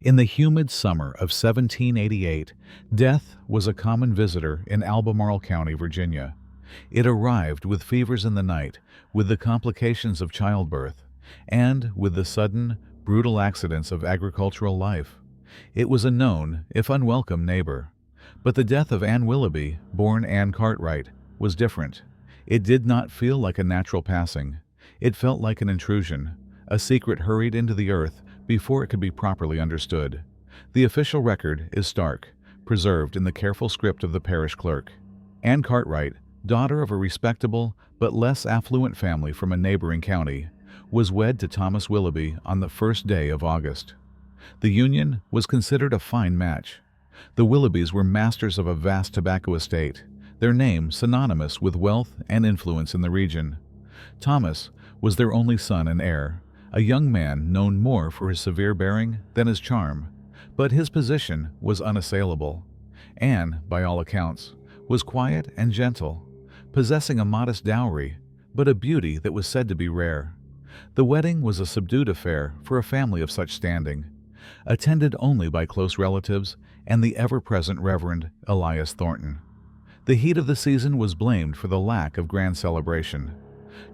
In the humid summer of 1788, death was a common visitor in Albemarle County, Virginia. It arrived with fevers in the night, with the complications of childbirth, and with the sudden, brutal accidents of agricultural life. It was a known, if unwelcome, neighbor. But the death of Anne Willoughby, born Anne Cartwright, was different. It did not feel like a natural passing. It felt like an intrusion, a secret hurried into the earth before it could be properly understood. The official record is stark, preserved in the careful script of the parish clerk. Anne Cartwright, daughter of a respectable but less affluent family from a neighboring county, was wed to Thomas Willoughby on the first day of August. The union was considered a fine match. The Willoughbys were masters of a vast tobacco estate, their name synonymous with wealth and influence in the region. Thomas was their only son and heir, a young man known more for his severe bearing than his charm, but his position was unassailable. Anne, by all accounts, was quiet and gentle, possessing a modest dowry, but a beauty that was said to be rare. The wedding was a subdued affair for a family of such standing, attended only by close relatives and the ever-present Reverend Elias Thornton. The heat of the season was blamed for the lack of grand celebration.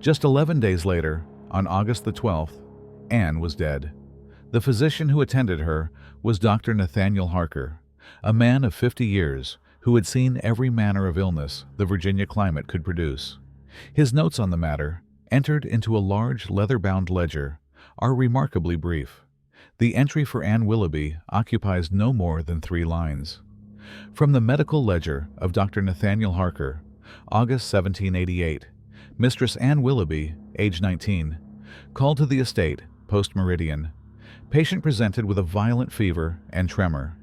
Just 11 days later, on August the 12th, Anne was dead. The physician who attended her was Dr. Nathaniel Harker, a man of 50 years who had seen every manner of illness the Virginia climate could produce. His notes on the matter, entered into a large leather-bound ledger, are remarkably brief. The entry for Anne Willoughby occupies no more than 3 lines. From the medical ledger of Dr. Nathaniel Harker, August 1788, Mistress Anne Willoughby, age 19, called to the estate, post-meridian. Patient presented with a violent fever and tremor.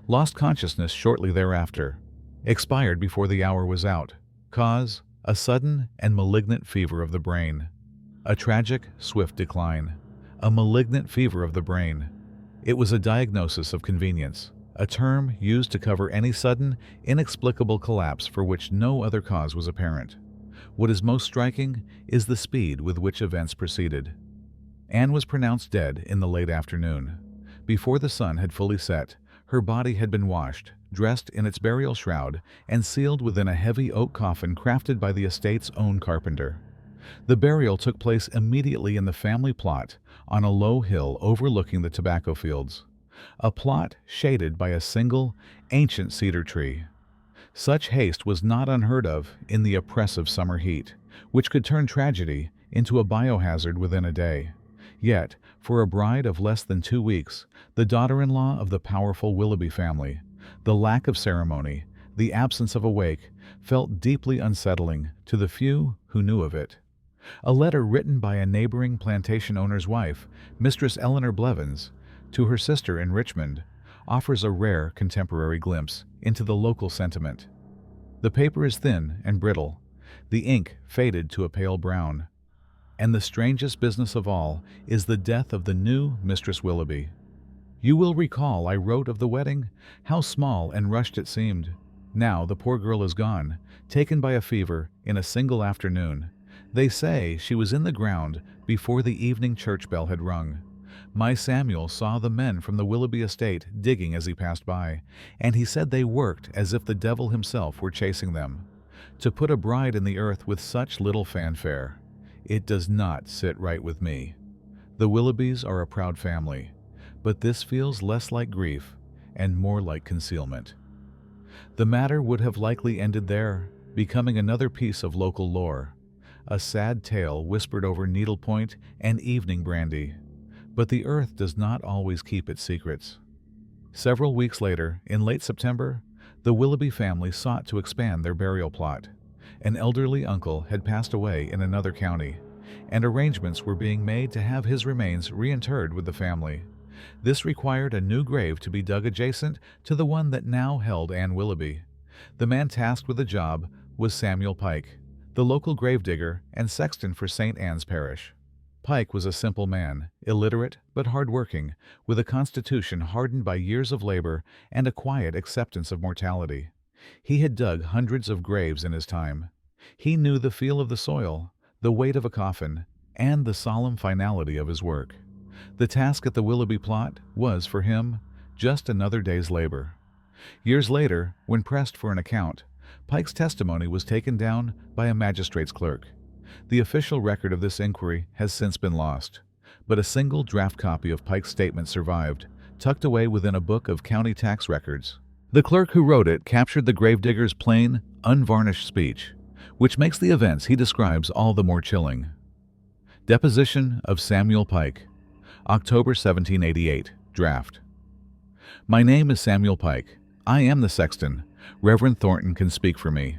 Lost consciousness shortly thereafter. Expired before the hour was out. Cause, a sudden and malignant fever of the brain. A tragic, swift decline. A malignant fever of the brain. It was a diagnosis of convenience, a term used to cover any sudden, inexplicable collapse for which no other cause was apparent. What is most striking is the speed with which events proceeded. Anne was pronounced dead in the late afternoon. Before the sun had fully set, her body had been washed, dressed in its burial shroud, and sealed within a heavy oak coffin crafted by the estate's own carpenter. The burial took place immediately in the family plot on a low hill overlooking the tobacco fields, a plot shaded by a single, ancient cedar tree. Such haste was not unheard of in the oppressive summer heat, which could turn tragedy into a biohazard within a day. Yet, for a bride of less than 2 weeks, the daughter-in-law of the powerful Willoughby family, the lack of ceremony, the absence of a wake, felt deeply unsettling to the few who knew of it. A letter written by a neighboring plantation owner's wife, Mistress Eleanor Blevins, to her sister in Richmond, offers a rare contemporary glimpse into the local sentiment. The paper is thin and brittle, the ink faded to a pale brown, and the strangest business of all is the death of the new Mistress Willoughby. You will recall I wrote of the wedding, how small and rushed it seemed. Now the poor girl is gone, taken by a fever in a single afternoon. They say she was in the ground before the evening church bell had rung. My Samuel saw the men from the Willoughby estate digging as he passed by, and he said they worked as if the devil himself were chasing them. To put a bride in the earth with such little fanfare, it does not sit right with me. The Willoughbys are a proud family, but this feels less like grief and more like concealment. The matter would have likely ended there, becoming another piece of local lore, a sad tale whispered over needlepoint and evening brandy. But the earth does not always keep its secrets. Several weeks later, in late September, the Willoughby family sought to expand their burial plot. An elderly uncle had passed away in another county, and arrangements were being made to have his remains reinterred with the family. This required a new grave to be dug adjacent to the one that now held Anne Willoughby. The man tasked with the job was Samuel Pike, the local gravedigger and sexton for St. Anne's Parish. Pike was a simple man, illiterate but hard-working, with a constitution hardened by years of labor and a quiet acceptance of mortality. He had dug hundreds of graves in his time. He knew the feel of the soil, the weight of a coffin, and the solemn finality of his work. The task at the Willoughby plot was, for him, just another day's labor. Years later, when pressed for an account, Pike's testimony was taken down by a magistrate's clerk. The official record of this inquiry has since been lost, but a single draft copy of Pike's statement survived, tucked away within a book of county tax records. The clerk who wrote it captured the gravedigger's plain, unvarnished speech, which makes the events he describes all the more chilling. Deposition of Samuel Pike, October 1788, draft. My name is Samuel Pike. I am the sexton. Reverend Thornton can speak for me.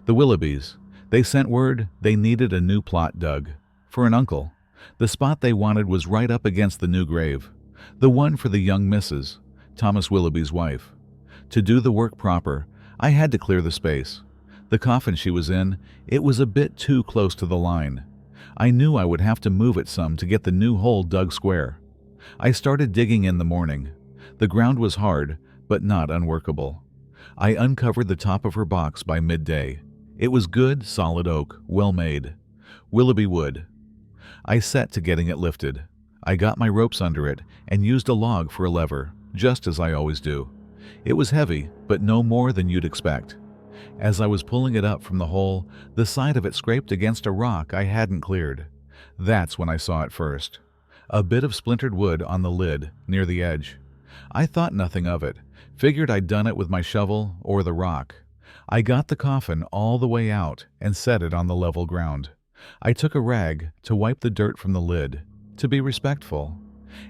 The Willoughbys, they sent word they needed a new plot dug. For an uncle. The spot they wanted was right up against the new grave. The one for the young Mrs. Thomas Willoughby's wife. To do the work proper, I had to clear the space. The coffin she was in, it was a bit too close to the line. I knew I would have to move it some to get the new hole dug square. I started digging in the morning. The ground was hard, but not unworkable. I uncovered the top of her box by midday. It was good, solid oak, well made. Willoughby wood. I set to getting it lifted. I got my ropes under it and used a log for a lever, just as I always do. It was heavy, but no more than you'd expect. As I was pulling it up from the hole, the side of it scraped against a rock I hadn't cleared. That's when I saw it first. A bit of splintered wood on the lid, near the edge. I thought nothing of it, figured I'd done it with my shovel or the rock. I got the coffin all the way out and set it on the level ground. I took a rag to wipe the dirt from the lid, to be respectful.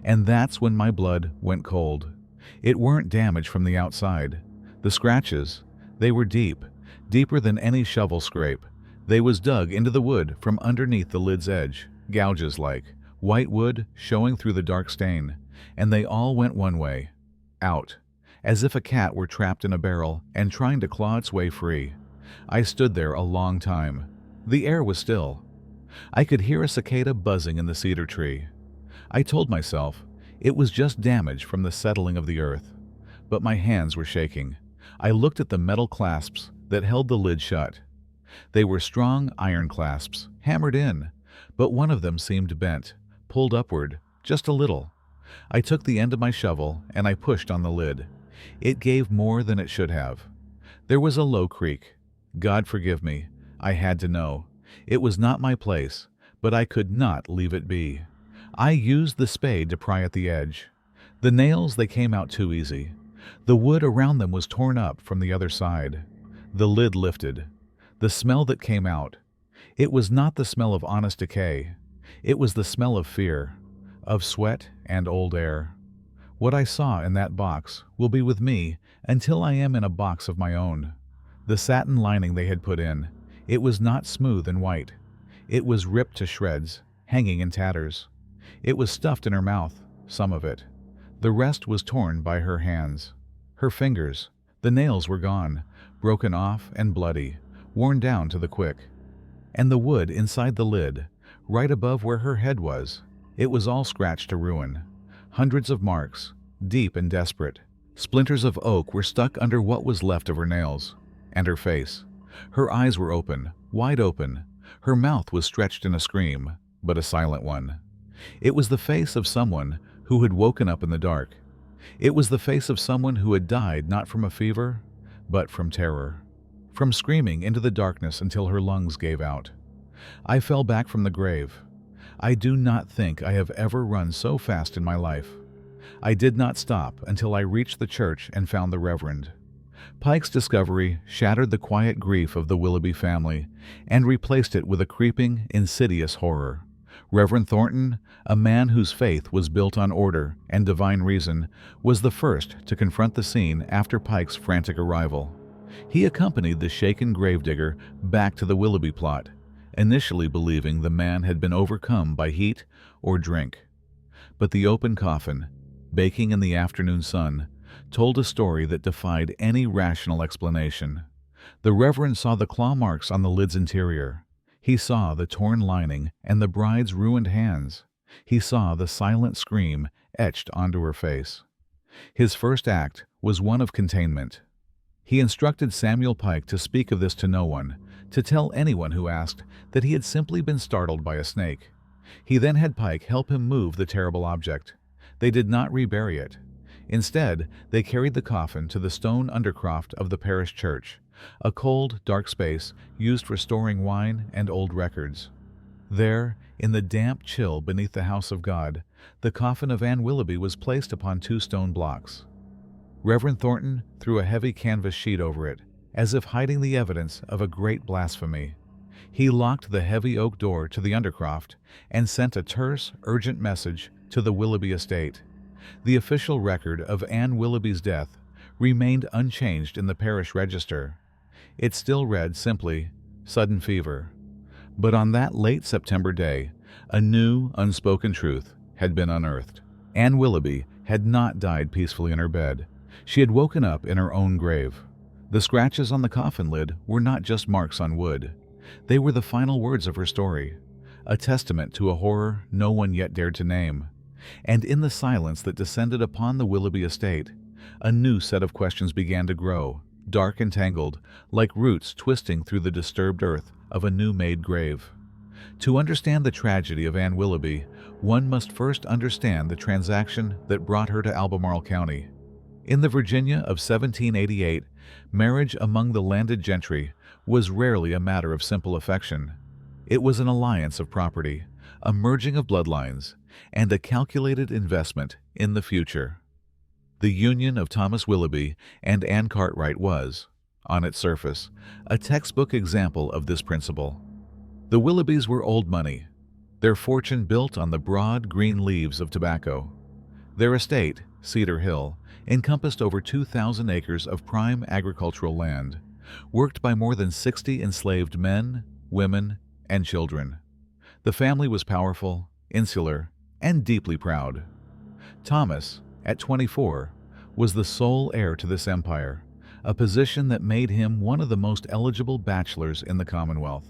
And that's when my blood went cold. It weren't damage from the outside. The scratches, they were deep, deeper than any shovel scrape. They was dug into the wood from underneath the lid's edge, gouges like, white wood showing through the dark stain, and they all went one way, out, as if a cat were trapped in a barrel and trying to claw its way free. I stood there a long time. The air was still. I could hear a cicada buzzing in the cedar tree. I told myself it was just damage from the settling of the earth, but my hands were shaking. I looked at the metal clasps that held the lid shut. They were strong iron clasps, hammered in, but one of them seemed bent, pulled upward, just a little. I took the end of my shovel and I pushed on the lid. It gave more than it should have. There was a low creak. God forgive me. I had to know. It was not my place, but I could not leave it be. I used the spade to pry at the edge. The nails, they came out too easy. The wood around them was torn up from the other side. The lid lifted. The smell that came out, it was not the smell of honest decay. It was the smell of fear, of sweat and old air. What I saw in that box will be with me until I am in a box of my own. The satin lining they had put in, it was not smooth and white. It was ripped to shreds, hanging in tatters. It was stuffed in her mouth, some of it. The rest was torn by her hands. Her fingers, the nails were gone, broken off and bloody, worn down to the quick. And the wood inside the lid, right above where her head was, it was all scratched to ruin. Hundreds of marks, deep and desperate. Splinters of oak were stuck under what was left of her nails. And her face. Her eyes were open, wide open. Her mouth was stretched in a scream, but a silent one. It was the face of someone who had woken up in the dark. It was the face of someone who had died not from a fever, but from terror. From screaming into the darkness until her lungs gave out. I fell back from the grave. I do not think I have ever run so fast in my life. I did not stop until I reached the church and found the Reverend. Pike's discovery shattered the quiet grief of the Willoughby family and replaced it with a creeping, insidious horror. Reverend Thornton, a man whose faith was built on order and divine reason, was the first to confront the scene after Pike's frantic arrival. He accompanied the shaken gravedigger back to the Willoughby plot, initially believing the man had been overcome by heat or drink. But the open coffin, baking in the afternoon sun, told a story that defied any rational explanation. The Reverend saw the claw marks on the lid's interior. He saw the torn lining and the bride's ruined hands. He saw the silent scream etched onto her face. His first act was one of containment. He instructed Samuel Pike to speak of this to no one, to tell anyone who asked that he had simply been startled by a snake. He then had Pike help him move the terrible object. They did not rebury it. Instead, they carried the coffin to the stone undercroft of the parish church, a cold, dark space used for storing wine and old records. There, in the damp chill beneath the house of God, the coffin of Anne Willoughby was placed upon 2 stone blocks. Reverend Thornton threw a heavy canvas sheet over it, as if hiding the evidence of a great blasphemy. He locked the heavy oak door to the undercroft and sent a terse, urgent message to the Willoughby estate. The official record of Anne Willoughby's death remained unchanged in the parish register. It still read simply, "Sudden fever." But on that late September day, a new, unspoken truth had been unearthed. Anne Willoughby had not died peacefully in her bed. She had woken up in her own grave. The scratches on the coffin lid were not just marks on wood. They were the final words of her story, a testament to a horror no one yet dared to name. And in the silence that descended upon the Willoughby estate, a new set of questions began to grow, dark and tangled, like roots twisting through the disturbed earth of a new-made grave. To understand the tragedy of Anne Willoughby, one must first understand the transaction that brought her to Albemarle County. In the Virginia of 1788, marriage among the landed gentry was rarely a matter of simple affection. It was an alliance of property, a merging of bloodlines, and a calculated investment in the future. The union of Thomas Willoughby and Anne Cartwright was, on its surface, a textbook example of this principle. The Willoughbys were old money, their fortune built on the broad green leaves of tobacco. Their estate, Cedar Hill, encompassed over 2,000 acres of prime agricultural land, worked by more than 60 enslaved men, women, and children. The family was powerful, insular, and deeply proud. Thomas, at 24, was the sole heir to this empire, a position that made him one of the most eligible bachelors in the Commonwealth.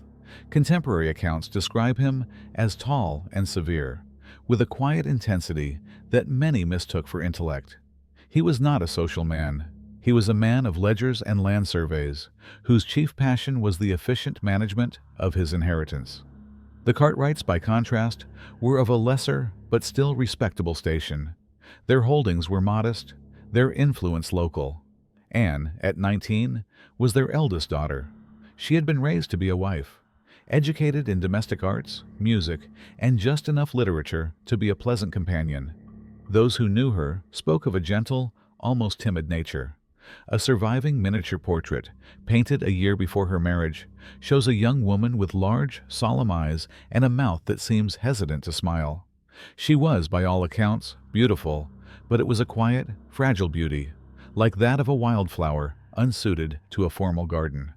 Contemporary accounts describe him as tall and severe, with a quiet intensity that many mistook for intellect. He was not a social man. He was a man of ledgers and land surveys, whose chief passion was the efficient management of his inheritance. The Cartwrights, by contrast, were of a lesser but still respectable station. Their holdings were modest, their influence local. Anne, at 19, was their eldest daughter. She had been raised to be a wife, educated in domestic arts, music, and just enough literature to be a pleasant companion. Those who knew her spoke of a gentle, almost timid nature. A surviving miniature portrait, painted a year before her marriage, shows a young woman with large, solemn eyes and a mouth that seems hesitant to smile. She was, by all accounts, beautiful, but it was a quiet, fragile beauty, like that of a wildflower unsuited to a formal garden.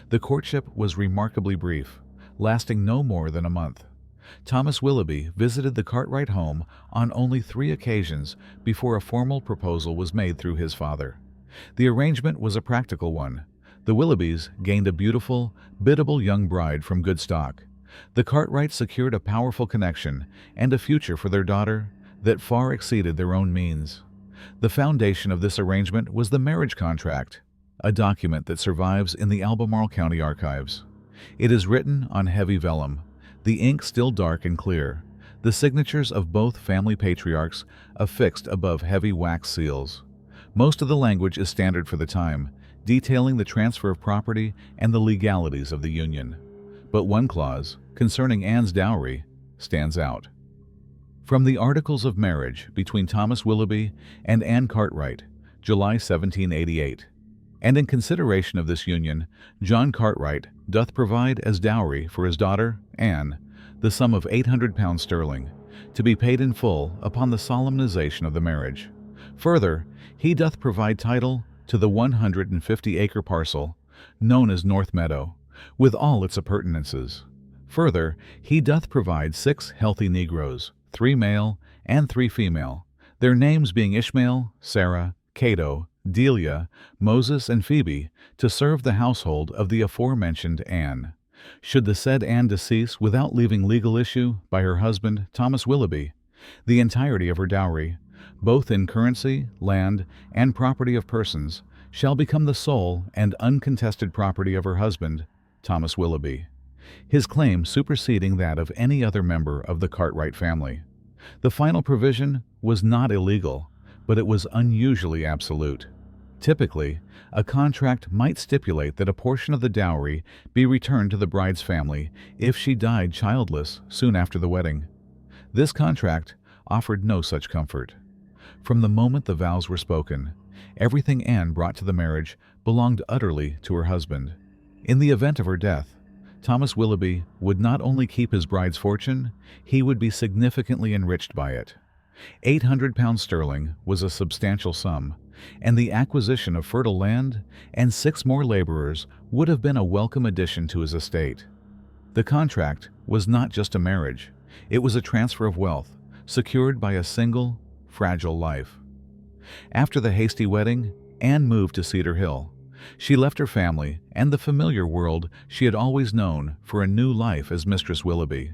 The courtship was remarkably brief, lasting no more than a month. Thomas Willoughby visited the Cartwright home on only 3 occasions before a formal proposal was made through his father. The arrangement was a practical one. The Willoughbys gained a beautiful, biddable young bride from good stock. The Cartwrights secured a powerful connection and a future for their daughter that far exceeded their own means. The foundation of this arrangement was the marriage contract, a document that survives in the Albemarle County archives. It is written on heavy vellum, the ink still dark and clear, the signatures of both family patriarchs affixed above heavy wax seals. Most of the language is standard for the time, detailing the transfer of property and the legalities of the union. But one clause, concerning Anne's dowry, stands out. From the Articles of Marriage between Thomas Willoughby and Anne Cartwright, July 1788. And in consideration of this union, John Cartwright doth provide as dowry for his daughter, Anne, the sum of 800 pounds sterling, to be paid in full upon the solemnization of the marriage. Further, he doth provide title to the 150-acre parcel, known as North Meadow, with all its appurtenances. Further, he doth provide 6 healthy Negroes, 3 male and 3 female, their names being Ishmael, Sarah, Cato, Delia, Moses, and Phoebe, to serve the household of the aforementioned Anne. Should the said Anne decease without leaving legal issue by her husband, Thomas Willoughby, the entirety of her dowry, both in currency, land, and property of persons, shall become the sole and uncontested property of her husband, Thomas Willoughby, his claim superseding that of any other member of the Cartwright family. The final provision was not illegal, but it was unusually absolute. Typically, a contract might stipulate that a portion of the dowry be returned to the bride's family if she died childless soon after the wedding. This contract offered no such comfort. From the moment the vows were spoken, everything Anne brought to the marriage belonged utterly to her husband. In the event of her death, Thomas Willoughby would not only keep his bride's fortune, he would be significantly enriched by it. £800 sterling was a substantial sum, and the acquisition of fertile land and 6 more laborers would have been a welcome addition to his estate. The contract was not just a marriage, it was a transfer of wealth, secured by a single, fragile life. After the hasty wedding, Anne moved to Cedar Hill. She left her family and the familiar world she had always known for a new life as Mistress Willoughby.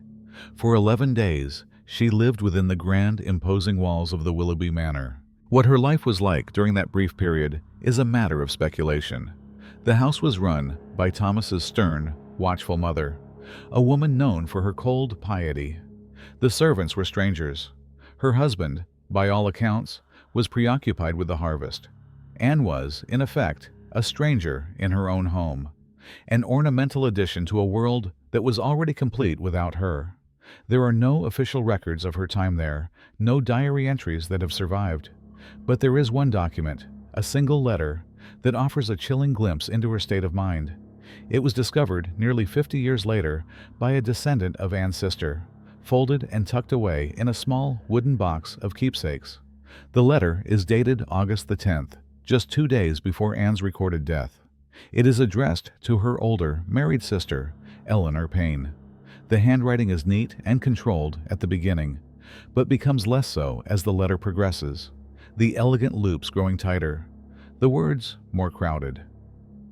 For 11 days, she lived within the grand, imposing walls of the Willoughby Manor. What her life was like during that brief period is a matter of speculation. The house was run by Thomas's stern, watchful mother, a woman known for her cold piety. The servants were strangers. Her husband, by all accounts, was preoccupied with the harvest. Anne was, in effect, a stranger in her own home, an ornamental addition to a world that was already complete without her. There are no official records of her time there, no diary entries that have survived. But there is one document, a single letter, that offers a chilling glimpse into her state of mind. It was discovered nearly 50 years later by a descendant of Anne's sister, folded and tucked away in a small wooden box of keepsakes. The letter is dated August the 10th, just 2 days before Anne's recorded death. It is addressed to her older, married sister, Eleanor Payne. The handwriting is neat and controlled at the beginning, but becomes less so as the letter progresses, the elegant loops growing tighter, the words more crowded.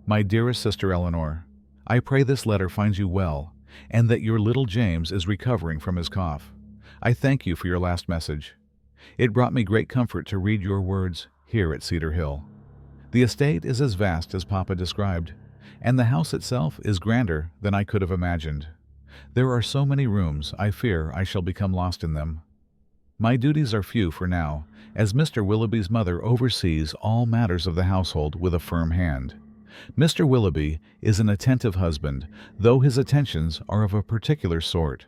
My dearest sister Eleanor, I pray this letter finds you well, and that your little James is recovering from his cough. I thank you for your last message. It brought me great comfort to read your words here at Cedar Hill. The estate is as vast as Papa described, and the house itself is grander than I could have imagined. There are so many rooms, I fear I shall become lost in them. My duties are few for now, as Mr. Willoughby's mother oversees all matters of the household with a firm hand. Mr. Willoughby is an attentive husband, though his attentions are of a particular sort.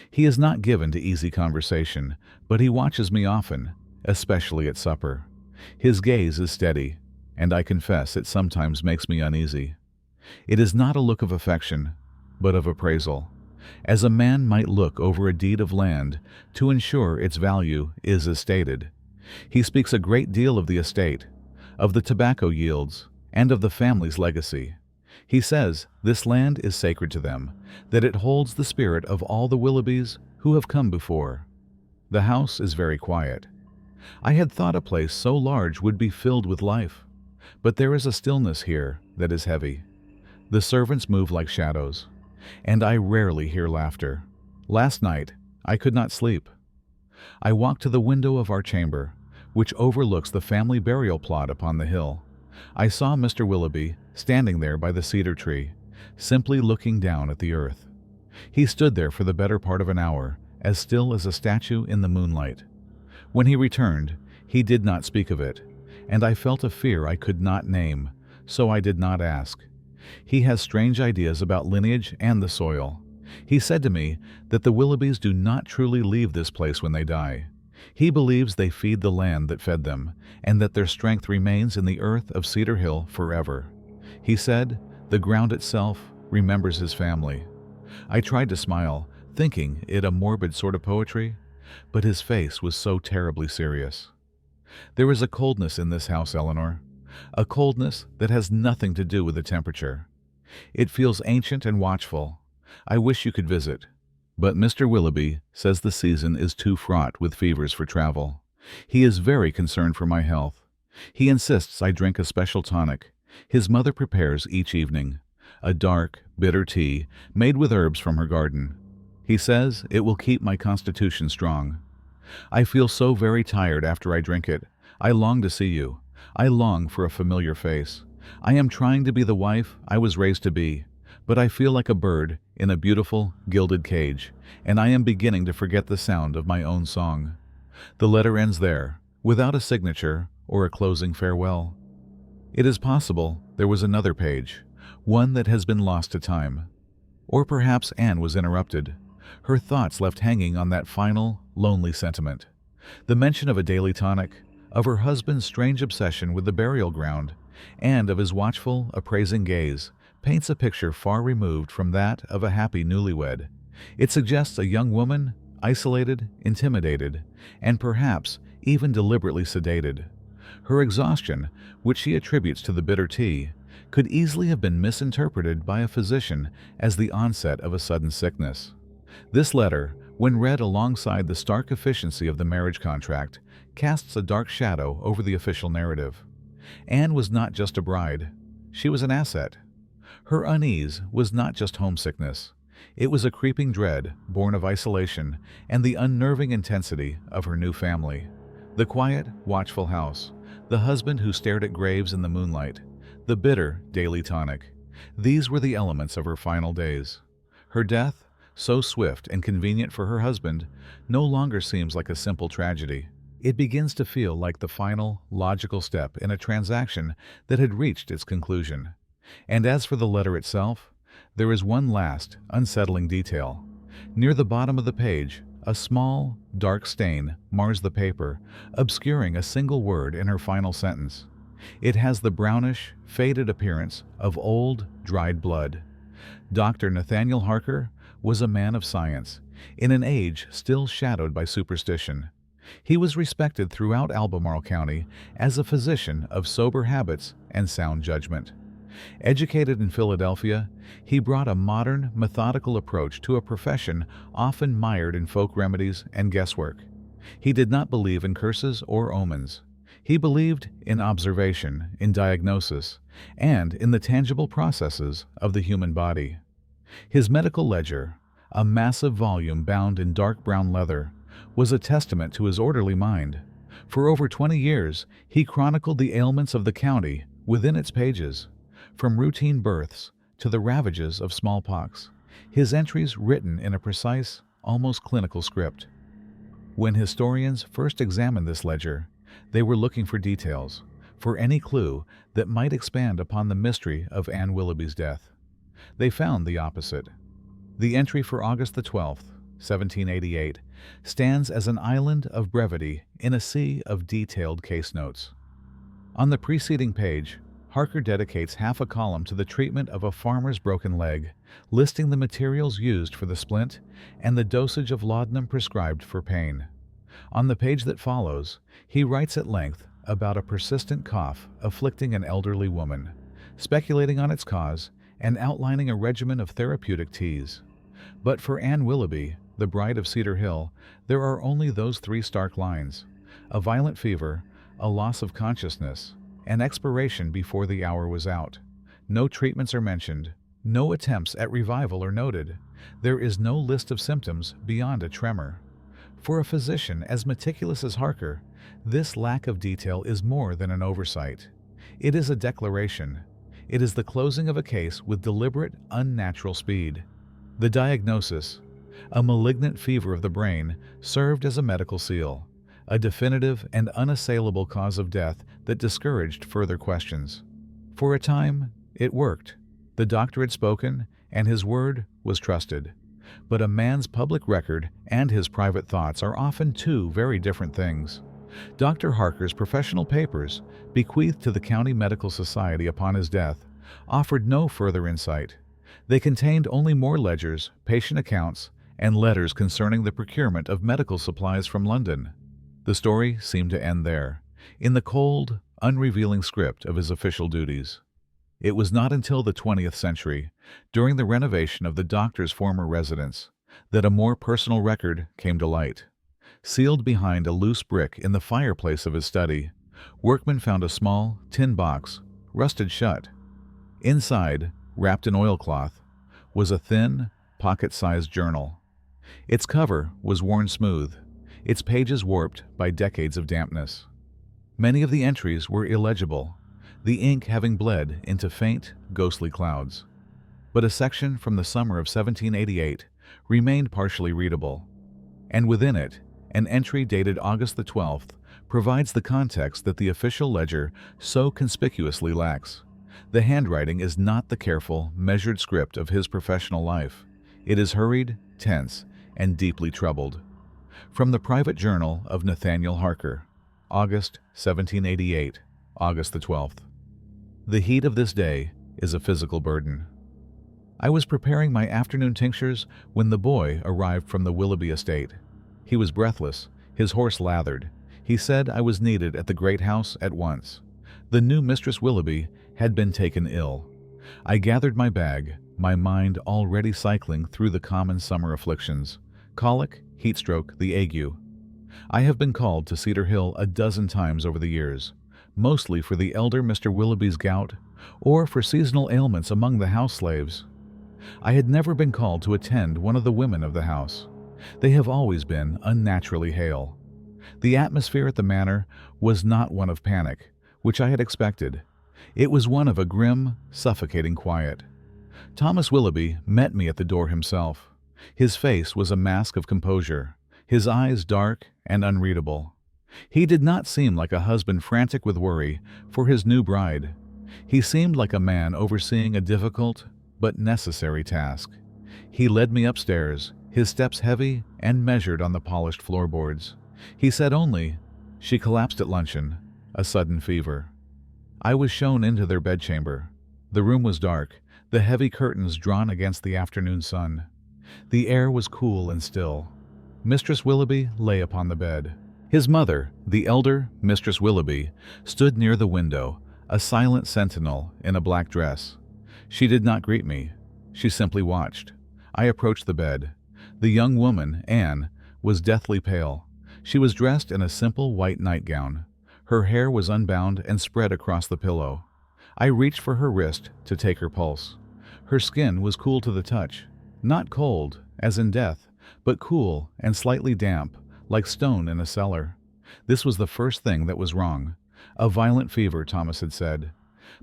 He is not given to easy conversation, but he watches me often, especially at supper. His gaze is steady, and I confess it sometimes makes me uneasy. It is not a look of affection, but of appraisal, as a man might look over a deed of land to ensure its value is as stated. He speaks a great deal of the estate, of the tobacco yields, and of the family's legacy. He says this land is sacred to them, that it holds the spirit of all the Willoughbys who have come before. The house is very quiet. I had thought a place so large would be filled with life, but there is a stillness here that is heavy. The servants move like shadows, and I rarely hear laughter. Last night, I could not sleep. I walked to the window of our chamber, which overlooks the family burial plot upon the hill. I saw Mr. Willoughby standing there by the cedar tree, simply looking down at the earth. He stood there for the better part of an hour, as still as a statue in the moonlight. When he returned, he did not speak of it, and I felt a fear I could not name, so I did not ask. He has strange ideas about lineage and the soil. He said to me that the Willoughbys do not truly leave this place when they die. He believes they feed the land that fed them, and that their strength remains in the earth of Cedar Hill forever. He said the ground itself remembers his family. I tried to smile, thinking it a morbid sort of poetry, but his face was so terribly serious. There is a coldness in this house, Eleanor, a coldness that has nothing to do with the temperature. It feels ancient and watchful. I wish you could visit. But Mr. Willoughby says the season is too fraught with fevers for travel. He is very concerned for my health. He insists I drink a special tonic his mother prepares each evening, a dark, bitter tea made with herbs from her garden. He says it will keep my constitution strong. I feel so very tired after I drink it. I long to see you. I long for a familiar face. I am trying to be the wife I was raised to be, but I feel like a bird in a beautiful, gilded cage, and I am beginning to forget the sound of my own song. The letter ends there, without a signature or a closing farewell. It is possible there was another page, one that has been lost to time. Or perhaps Anne was interrupted, her thoughts left hanging on that final, lonely sentiment. The mention of a daily tonic, of her husband's strange obsession with the burial ground, and of his watchful, appraising gaze, paints a picture far removed from that of a happy newlywed. It suggests a young woman, isolated, intimidated, and perhaps even deliberately sedated. Her exhaustion, which she attributes to the bitter tea, could easily have been misinterpreted by a physician as the onset of a sudden sickness. This letter, when read alongside the stark efficiency of the marriage contract, casts a dark shadow over the official narrative. Anne was not just a bride, she was an asset. Her unease was not just homesickness. It was a creeping dread born of isolation and the unnerving intensity of her new family. The quiet, watchful house, the husband who stared at graves in the moonlight, the bitter daily tonic. These were the elements of her final days. Her death, so swift and convenient for her husband, no longer seems like a simple tragedy. It begins to feel like the final, logical step in a transaction that had reached its conclusion. And as for the letter itself, there is one last, unsettling detail. Near the bottom of the page, a small, dark stain mars the paper, obscuring a single word in her final sentence. It has the brownish, faded appearance of old, dried blood. Dr. Nathaniel Harker was a man of science, in an age still shadowed by superstition. He was respected throughout Albemarle County as a physician of sober habits and sound judgment. Educated in Philadelphia, he brought a modern, methodical approach to a profession often mired in folk remedies and guesswork. He did not believe in curses or omens. He believed in observation, in diagnosis, and in the tangible processes of the human body. His medical ledger, a massive volume bound in dark brown leather, was a testament to his orderly mind. For over 20 years, he chronicled the ailments of the county within its pages, from routine births to the ravages of smallpox, his entries written in a precise, almost clinical script. When historians first examined this ledger, they were looking for details, for any clue that might expand upon the mystery of Anne Willoughby's death. They found the opposite. The entry for August the 12th, 1788, stands as an island of brevity in a sea of detailed case notes. On the preceding page, Harker dedicates half a column to the treatment of a farmer's broken leg, listing the materials used for the splint and the dosage of laudanum prescribed for pain. On the page that follows, he writes at length about a persistent cough afflicting an elderly woman, speculating on its cause and outlining a regimen of therapeutic teas. But for Anne Willoughby, the bride of Cedar Hill, there are only those three stark lines: a violent fever, a loss of consciousness, an expiration before the hour was out. No treatments are mentioned. No attempts at revival are noted. There is no list of symptoms beyond a tremor. For a physician as meticulous as Harker, this lack of detail is more than an oversight. It is a declaration. It is the closing of a case with deliberate, unnatural speed. The diagnosis, a malignant fever of the brain, served as a medical seal, a definitive and unassailable cause of death that discouraged further questions. For a time, it worked. The doctor had spoken, and his word was trusted. But a man's public record and his private thoughts are often two very different things. Dr. Harker's professional papers, bequeathed to the County Medical Society upon his death, offered no further insight. They contained only more ledgers, patient accounts, and letters concerning the procurement of medical supplies from London. The story seemed to end there, in the cold, unrevealing script of his official duties. It was not until the 20th century, during the renovation of the doctor's former residence, that a more personal record came to light. Sealed behind a loose brick in the fireplace of his study, workmen found a small, tin box, rusted shut. Inside, wrapped in oilcloth, was a thin, pocket-sized journal. Its cover was worn smooth, its pages warped by decades of dampness. Many of the entries were illegible, the ink having bled into faint, ghostly clouds. But a section from the summer of 1788 remained partially readable, and within it, an entry dated August the 12th provides the context that the official ledger so conspicuously lacks. The handwriting is not the careful, measured script of his professional life. It is hurried, tense, and deeply troubled. From the private journal of Nathaniel Harker, August 1788, August the 12th. The heat of this day is a physical burden. I was preparing my afternoon tinctures when the boy arrived from the Willoughby estate. He was breathless, his horse lathered. He said I was needed at the great house at once. The new Mistress Willoughby had been taken ill. I gathered my bag, my mind already cycling through the common summer afflictions: colic, heatstroke, the ague. I have been called to Cedar Hill a dozen times over the years, mostly for the elder Mr. Willoughby's gout or for seasonal ailments among the house slaves. I had never been called to attend one of the women of the house. They have always been unnaturally hale. The atmosphere at the manor was not one of panic, which I had expected. It was one of a grim, suffocating quiet. Thomas Willoughby met me at the door himself. His face was a mask of composure, his eyes dark and unreadable. He did not seem like a husband frantic with worry for his new bride. He seemed like a man overseeing a difficult but necessary task. He led me upstairs, his steps heavy and measured on the polished floorboards. He said only, "She collapsed at luncheon, a sudden fever." I was shown into their bedchamber. The room was dark, the heavy curtains drawn against the afternoon sun. The air was cool and still. Mistress Willoughby lay upon the bed. His mother, the elder Mistress Willoughby, stood near the window, a silent sentinel in a black dress. She did not greet me. She simply watched. I approached the bed. The young woman, Anne, was deathly pale. She was dressed in a simple white nightgown. Her hair was unbound and spread across the pillow. I reached for her wrist to take her pulse. Her skin was cool to the touch, not cold, as in death, but cool and slightly damp, like stone in a cellar. This was the first thing that was wrong. A violent fever, Thomas had said.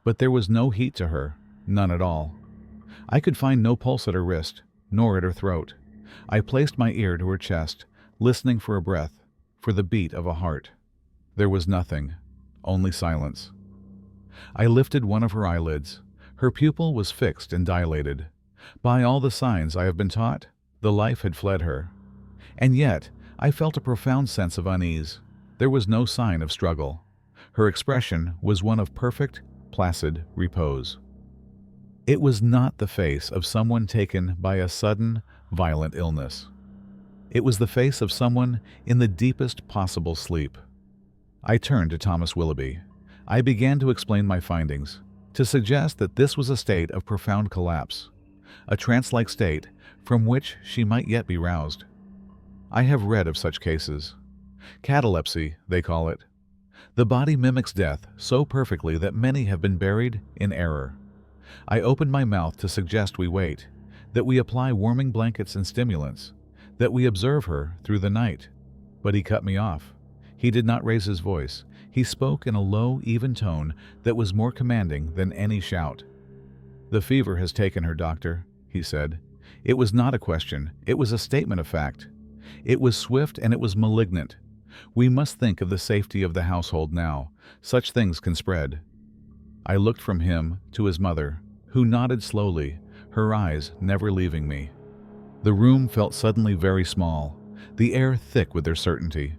But there was no heat to her, none at all. I could find no pulse at her wrist, nor at her throat. I placed my ear to her chest, listening for a breath, for the beat of a heart. There was nothing, only silence. I lifted one of her eyelids. Her pupil was fixed and dilated. By all the signs I have been taught, the life had fled her. And yet, I felt a profound sense of unease. There was no sign of struggle. Her expression was one of perfect, placid repose. It was not the face of someone taken by a sudden, violent illness. It was the face of someone in the deepest possible sleep. I turned to Thomas Willoughby. I began to explain my findings, to suggest that this was a state of profound collapse, a trance-like state from which she might yet be roused. I have read of such cases. Catalepsy, they call it. The body mimics death so perfectly that many have been buried in error. I opened my mouth to suggest we wait, that we apply warming blankets and stimulants, that we observe her through the night. But he cut me off. He did not raise his voice. He spoke in a low, even tone that was more commanding than any shout. "The fever has taken her, doctor," he said. It was not a question. It was a statement of fact. It was swift and it was malignant. We must think of the safety of the household now. Such things can spread. I looked from him to his mother, who nodded slowly, her eyes never leaving me. The room felt suddenly very small, the air thick with their certainty.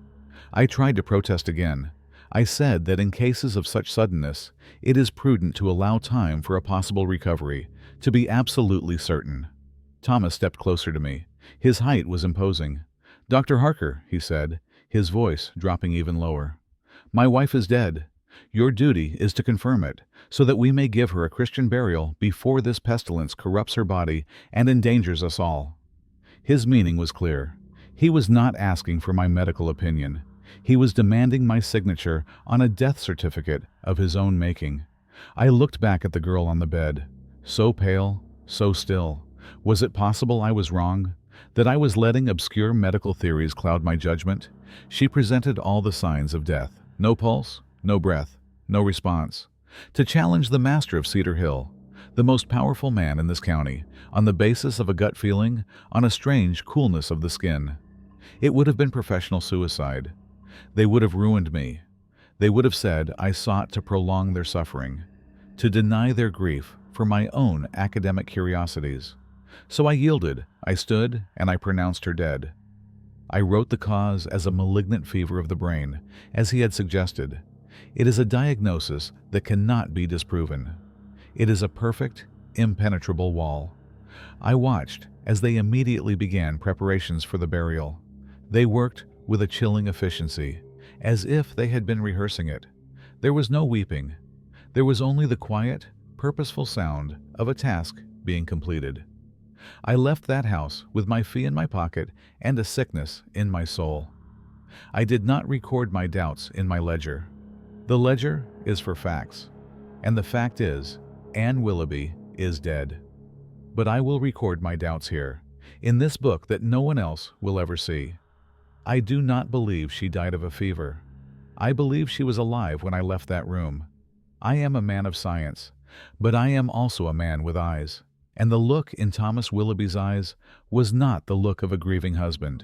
I tried to protest again. I said that in cases of such suddenness, it is prudent to allow time for a possible recovery, to be absolutely certain. Thomas stepped closer to me. His height was imposing. "Dr. Harker," he said, his voice dropping even lower, "my wife is dead. Your duty is to confirm it, so that we may give her a Christian burial before this pestilence corrupts her body and endangers us all." His meaning was clear. He was not asking for my medical opinion. He was demanding my signature on a death certificate of his own making. I looked back at the girl on the bed, so pale, so still. Was it possible I was wrong, that I was letting obscure medical theories cloud my judgment? She presented all the signs of death. No pulse, no breath, no response. To challenge the master of Cedar Hill, the most powerful man in this county, on the basis of a gut feeling, on a strange coolness of the skin. It would have been professional suicide. They would have ruined me. They would have said I sought to prolong their suffering, to deny their grief for my own academic curiosities. So I yielded, I stood, and I pronounced her dead. I wrote the cause as a malignant fever of the brain, as he had suggested. It is a diagnosis that cannot be disproven. It is a perfect, impenetrable wall. I watched as they immediately began preparations for the burial. They worked with a chilling efficiency, as if they had been rehearsing it. There was no weeping. There was only the quiet, purposeful sound of a task being completed. I left that house with my fee in my pocket and a sickness in my soul. I did not record my doubts in my ledger. The ledger is for facts, and the fact is, Anne Willoughby is dead. But I will record my doubts here, in this book that no one else will ever see. I do not believe she died of a fever. I believe she was alive when I left that room. I am a man of science, but I am also a man with eyes. And the look in Thomas Willoughby's eyes was not the look of a grieving husband.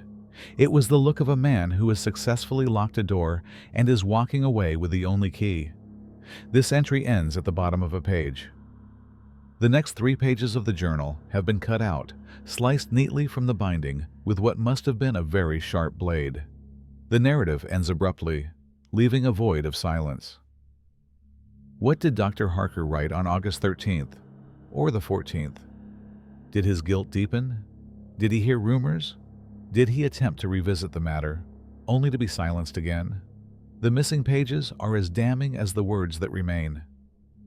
It was the look of a man who has successfully locked a door and is walking away with the only key. This entry ends at the bottom of a page. The next 3 pages of the journal have been cut out, sliced neatly from the binding with what must have been a very sharp blade. The narrative ends abruptly, leaving a void of silence. What did Dr. Harker write on August 13th, or the 14th? Did his guilt deepen? Did he hear rumors? Did he attempt to revisit the matter, only to be silenced again? The missing pages are as damning as the words that remain.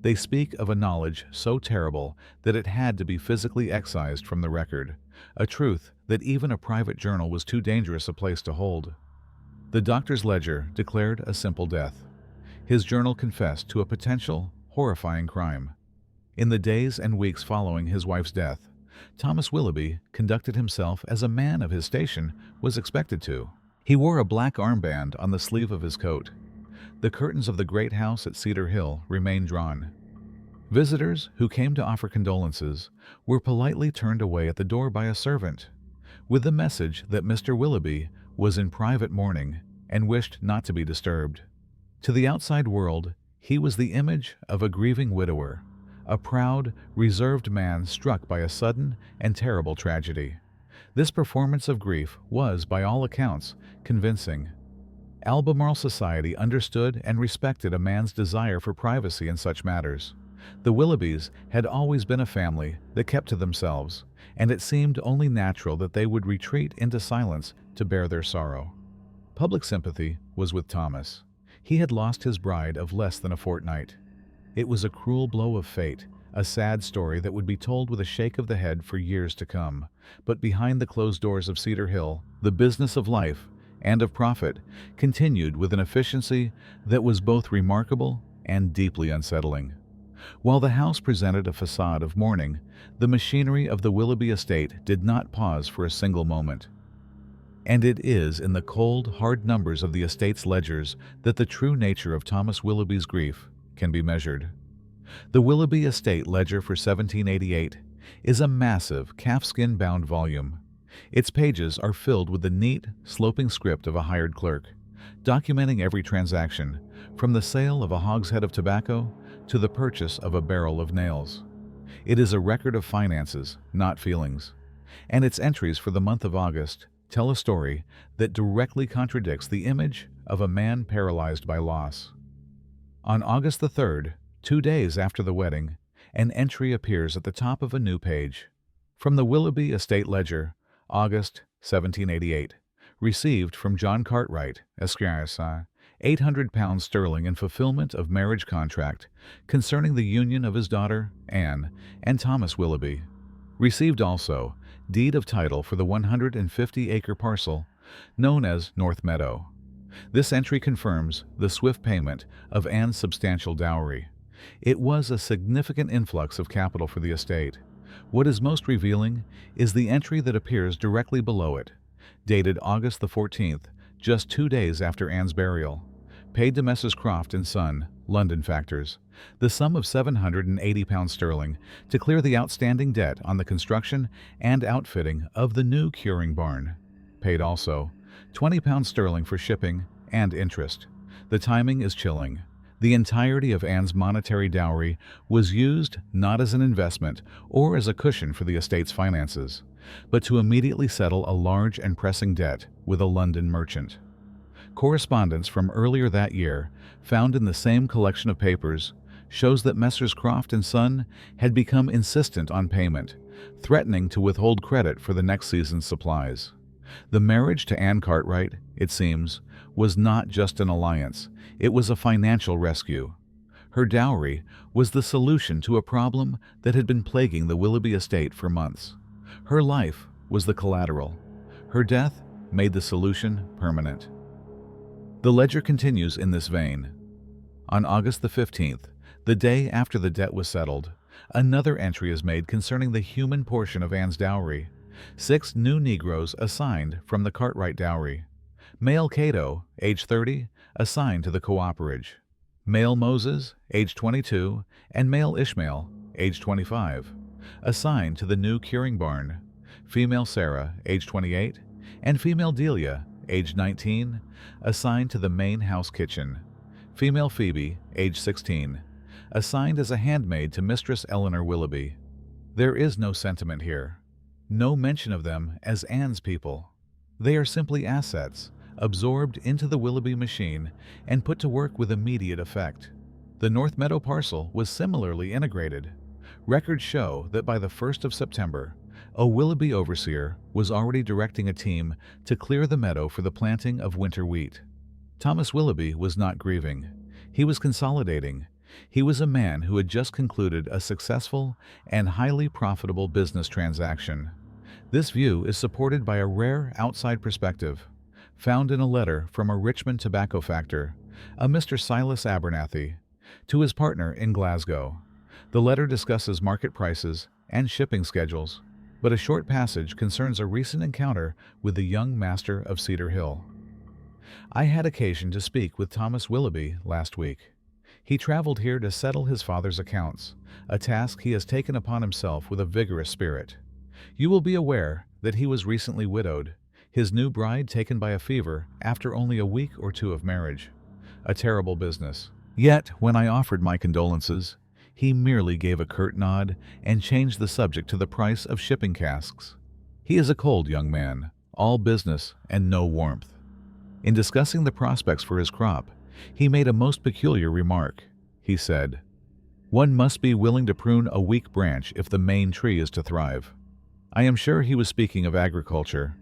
They speak of a knowledge so terrible that it had to be physically excised from the record, a truth that even a private journal was too dangerous a place to hold. The doctor's ledger declared a simple death. His journal confessed to a potential, horrifying crime. In the days and weeks following his wife's death, Thomas Willoughby conducted himself as a man of his station was expected to. He wore a black armband on the sleeve of his coat. The curtains of the great house at Cedar Hill remained drawn. Visitors who came to offer condolences were politely turned away at the door by a servant, with the message that Mr. Willoughby was in private mourning and wished not to be disturbed. To the outside world, he was the image of a grieving widower, a proud, reserved man struck by a sudden and terrible tragedy. This performance of grief was, by all accounts, convincing. Albemarle society understood and respected a man's desire for privacy in such matters. The Willoughbys had always been a family that kept to themselves, and it seemed only natural that they would retreat into silence to bear their sorrow. Public sympathy was with Thomas. He had lost his bride of less than a fortnight. It was a cruel blow of fate, a sad story that would be told with a shake of the head for years to come. But behind the closed doors of Cedar Hill, the business of life and of profit continued with an efficiency that was both remarkable and deeply unsettling. While the house presented a facade of mourning, the machinery of the Willoughby estate did not pause for a single moment. And it is in the cold, hard numbers of the estate's ledgers that the true nature of Thomas Willoughby's grief can be measured. The Willoughby Estate Ledger for 1788 is a massive calfskin-bound volume. Its pages are filled with the neat, sloping script of a hired clerk, documenting every transaction, from the sale of a hogshead of tobacco to the purchase of a barrel of nails. It is a record of finances, not feelings, and its entries for the month of August tell a story that directly contradicts the image of a man paralyzed by loss. On August the 3rd, 2 days after the wedding, an entry appears at the top of a new page. From the Willoughby Estate Ledger, August 1788, received from John Cartwright, Esquire, £800 sterling in fulfillment of marriage contract concerning the union of his daughter, Anne, and Thomas Willoughby. Received also deed of title for the 150-acre parcel known as North Meadow. This entry confirms the swift payment of Anne's substantial dowry. It was a significant influx of capital for the estate. What is most revealing is the entry that appears directly below it, dated August the 14th, just 2 days after Anne's burial. Paid to Messrs. Croft and Son, London factors, the sum of £780 sterling to clear the outstanding debt on the construction and outfitting of the new curing barn. Paid also £20 sterling for shipping and interest. The timing is chilling. The entirety of Anne's monetary dowry was used not as an investment or as a cushion for the estate's finances, but to immediately settle a large and pressing debt with a London merchant. Correspondence from earlier that year, found in the same collection of papers, shows that Messrs. Croft and Son had become insistent on payment, threatening to withhold credit for the next season's supplies. The marriage to Anne Cartwright, it seems, was not just an alliance, it was a financial rescue. Her dowry was the solution to a problem that had been plaguing the Willoughby estate for months. Her life was the collateral. Her death made the solution permanent. The ledger continues in this vein. On August the 15th, the day after the debt was settled, another entry is made concerning the human portion of Anne's dowry. 6 new Negroes assigned from the Cartwright dowry. Male Cato, age 30, assigned to the cooperage. Male Moses, age 22, and male Ishmael, age 25, assigned to the new curing barn. Female Sarah, age 28, and female Delia, age 19, assigned to the main house kitchen. Female Phoebe, age 16, assigned as a handmaid to Mistress Eleanor Willoughby. There is no sentiment here. No mention of them as Anne's people. They are simply assets, absorbed into the Willoughby machine and put to work with immediate effect. The North Meadow parcel was similarly integrated. Records show that by the 1st of September, a Willoughby overseer was already directing a team to clear the meadow for the planting of winter wheat. Thomas Willoughby was not grieving. He was consolidating. He was a man who had just concluded a successful and highly profitable business transaction. This view is supported by a rare outside perspective, found in a letter from a Richmond tobacco factor, a Mr. Silas Abernathy, to his partner in Glasgow. The letter discusses market prices and shipping schedules, but a short passage concerns a recent encounter with the young master of Cedar Hill. I had occasion to speak with Thomas Willoughby last week. He traveled here to settle his father's accounts, a task he has taken upon himself with a vigorous spirit. You will be aware that he was recently widowed, his new bride taken by a fever after only a week or 2 of marriage. A terrible business. Yet, when I offered my condolences, he merely gave a curt nod and changed the subject to the price of shipping casks. He is a cold young man, all business and no warmth. In discussing the prospects for his crop, he made a most peculiar remark. He said, "One must be willing to prune a weak branch if the main tree is to thrive." I am sure he was speaking of agriculture,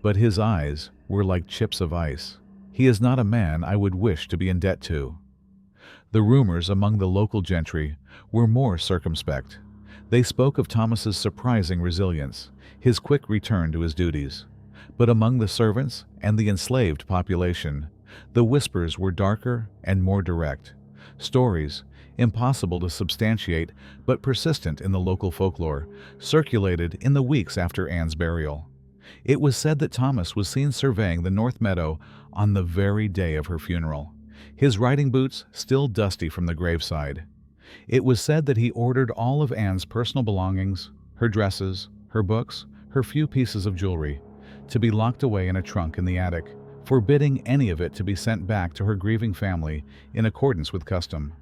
but his eyes were like chips of ice. He is not a man I would wish to be in debt to. The rumors among the local gentry were more circumspect. They spoke of Thomas's surprising resilience, his quick return to his duties. But among the servants and the enslaved population, the whispers were darker and more direct. Stories, impossible to substantiate but persistent in the local folklore, circulated in the weeks after Anne's burial. It was said that Thomas was seen surveying the North Meadow on the very day of her funeral, his riding boots still dusty from the graveside. It was said that he ordered all of Anne's personal belongings, her dresses, her books, her few pieces of jewelry, to be locked away in a trunk in the attic, forbidding any of it to be sent back to her grieving family in accordance with custom.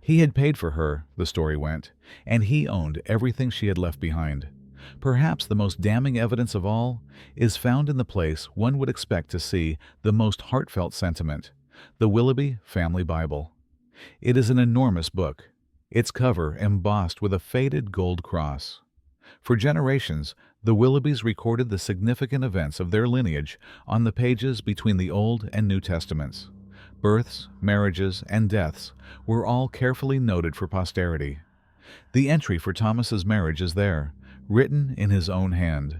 He had paid for her, the story went, and he owned everything she had left behind. Perhaps the most damning evidence of all is found in the place one would expect to see the most heartfelt sentiment, the Willoughby Family Bible. It is an enormous book, its cover embossed with a faded gold cross. For generations, the Willoughbys recorded the significant events of their lineage on the pages between the Old and New Testaments. Births, marriages, and deaths were all carefully noted for posterity. The entry for Thomas's marriage is there, written in his own hand.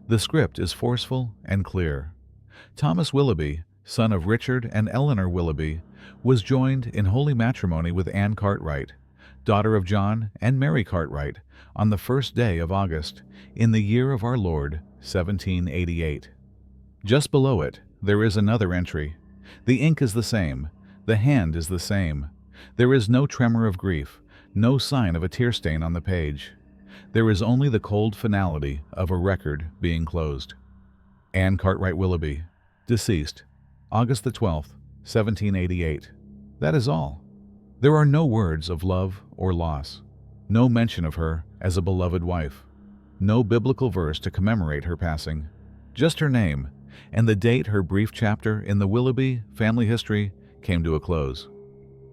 The script is forceful and clear. Thomas Willoughby, son of Richard and Eleanor Willoughby, was joined in holy matrimony with Anne Cartwright, daughter of John and Mary Cartwright, on the 1st day of August, in the year of our Lord, 1788. Just below it, there is another entry. The ink is the same, the hand is the same. There is no tremor of grief, no sign of a tear stain on the page. There is only the cold finality of a record being closed. Anne Cartwright Willoughby, deceased, August the 12th, 1788. That is all. There are no words of love or loss, no mention of her as a beloved wife, no biblical verse to commemorate her passing, just her name and the date her brief chapter in the Willoughby family history came to a close.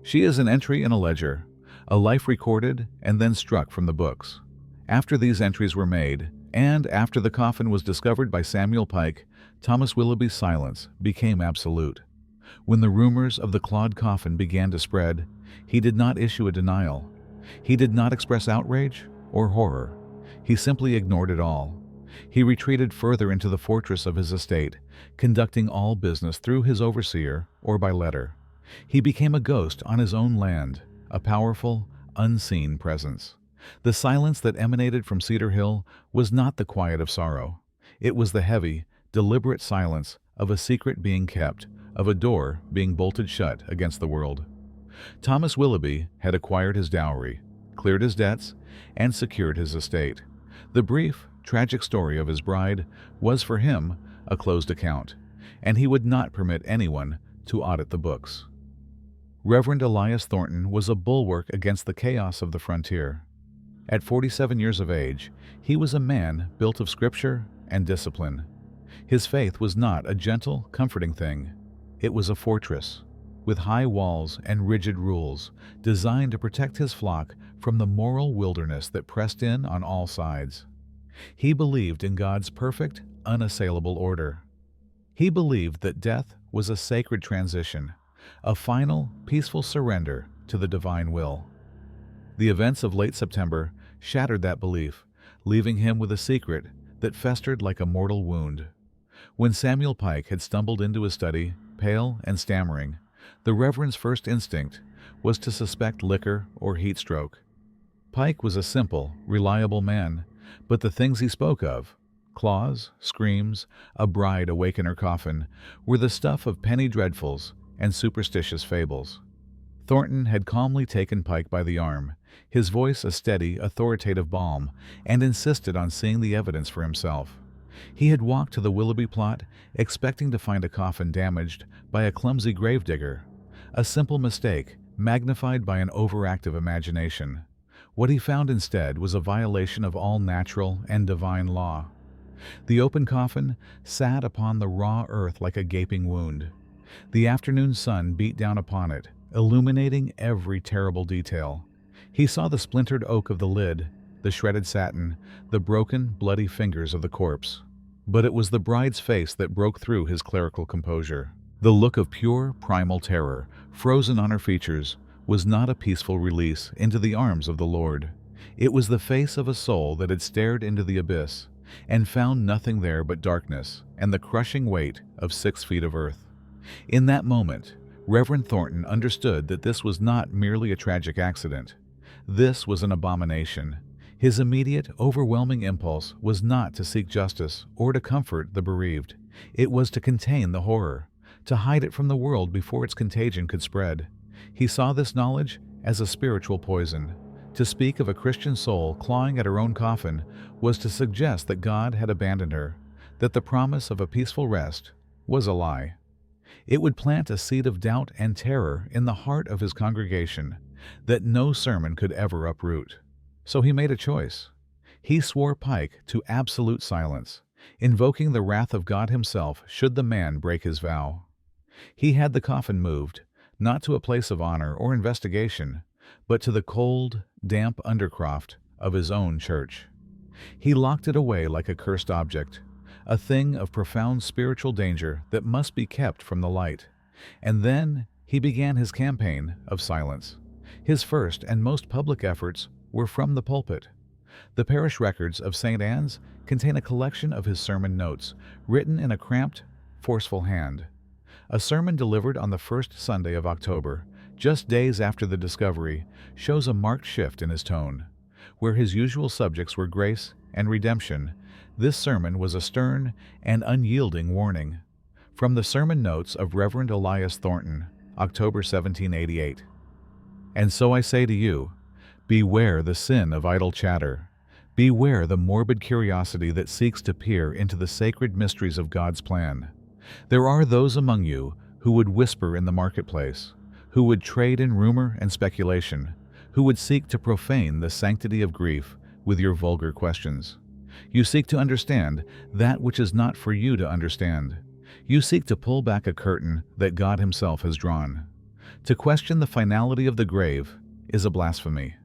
She is an entry in a ledger, a life recorded and then struck from the books. After these entries were made, and after the coffin was discovered by Samuel Pike, Thomas Willoughby's silence became absolute. When the rumors of the clawed coffin began to spread, he did not issue a denial. He did not express outrage or horror. He simply ignored it all. He retreated further into the fortress of his estate, conducting all business through his overseer or by letter. He became a ghost on his own land, a powerful, unseen presence. The silence that emanated from Cedar Hill was not the quiet of sorrow. It was the heavy, deliberate silence of a secret being kept, of a door being bolted shut against the world. Thomas Willoughby had acquired his dowry, cleared his debts, and secured his estate. The brief, tragic story of his bride was for him a closed account, and he would not permit anyone to audit the books. Reverend Elias Thornton was a bulwark against the chaos of the frontier. At 47 years of age, he was a man built of scripture and discipline. His faith was not a gentle, comforting thing. It was a fortress, with high walls and rigid rules, designed to protect his flock from the moral wilderness that pressed in on all sides. He believed in God's perfect, unassailable order. He believed that death was a sacred transition, a final, peaceful surrender to the divine will. The events of late September shattered that belief, leaving him with a secret that festered like a mortal wound. When Samuel Pike had stumbled into his study, pale and stammering, the Reverend's first instinct was to suspect liquor or heat stroke. Pike was a simple, reliable man, but the things he spoke of, claws, screams, a bride awake in her coffin, were the stuff of penny dreadfuls and superstitious fables. Thornton had calmly taken Pike by the arm, his voice a steady, authoritative balm, and insisted on seeing the evidence for himself. He had walked to the Willoughby plot, expecting to find a coffin damaged by a clumsy gravedigger, a simple mistake magnified by an overactive imagination. What he found instead was a violation of all natural and divine law. The open coffin sat upon the raw earth like a gaping wound. The afternoon sun beat down upon it, illuminating every terrible detail. He saw the splintered oak of the lid, the shredded satin, the broken, bloody fingers of the corpse. But it was the bride's face that broke through his clerical composure. The look of pure, primal terror, frozen on her features, was not a peaceful release into the arms of the Lord. It was the face of a soul that had stared into the abyss and found nothing there but darkness and the crushing weight of 6 feet of earth. In that moment, Reverend Thornton understood that this was not merely a tragic accident. This was an abomination. His immediate, overwhelming impulse was not to seek justice or to comfort the bereaved. It was to contain the horror, to hide it from the world before its contagion could spread. He saw this knowledge as a spiritual poison. To speak of a Christian soul clawing at her own coffin was to suggest that God had abandoned her, that the promise of a peaceful rest was a lie. It would plant a seed of doubt and terror in the heart of his congregation that no sermon could ever uproot. So he made a choice. He swore Pike to absolute silence, invoking the wrath of God himself should the man break his vow. He had the coffin moved, not to a place of honor or investigation, but to the cold, damp undercroft of his own church. He locked it away like a cursed object, a thing of profound spiritual danger that must be kept from the light. And then he began his campaign of silence. His first and most public efforts were from the pulpit. The parish records of St. Anne's contain a collection of his sermon notes, written in a cramped, forceful hand. A sermon delivered on the first Sunday of October, just days after the discovery, shows a marked shift in his tone. Where his usual subjects were grace and redemption, this sermon was a stern and unyielding warning. From the sermon notes of Reverend Elias Thornton, October 1788. And so I say to you, beware the sin of idle chatter. Beware the morbid curiosity that seeks to peer into the sacred mysteries of God's plan. There are those among you who would whisper in the marketplace, who would trade in rumor and speculation, who would seek to profane the sanctity of grief with your vulgar questions. You seek to understand that which is not for you to understand. You seek to pull back a curtain that God Himself has drawn. To question the finality of the grave is a blasphemy.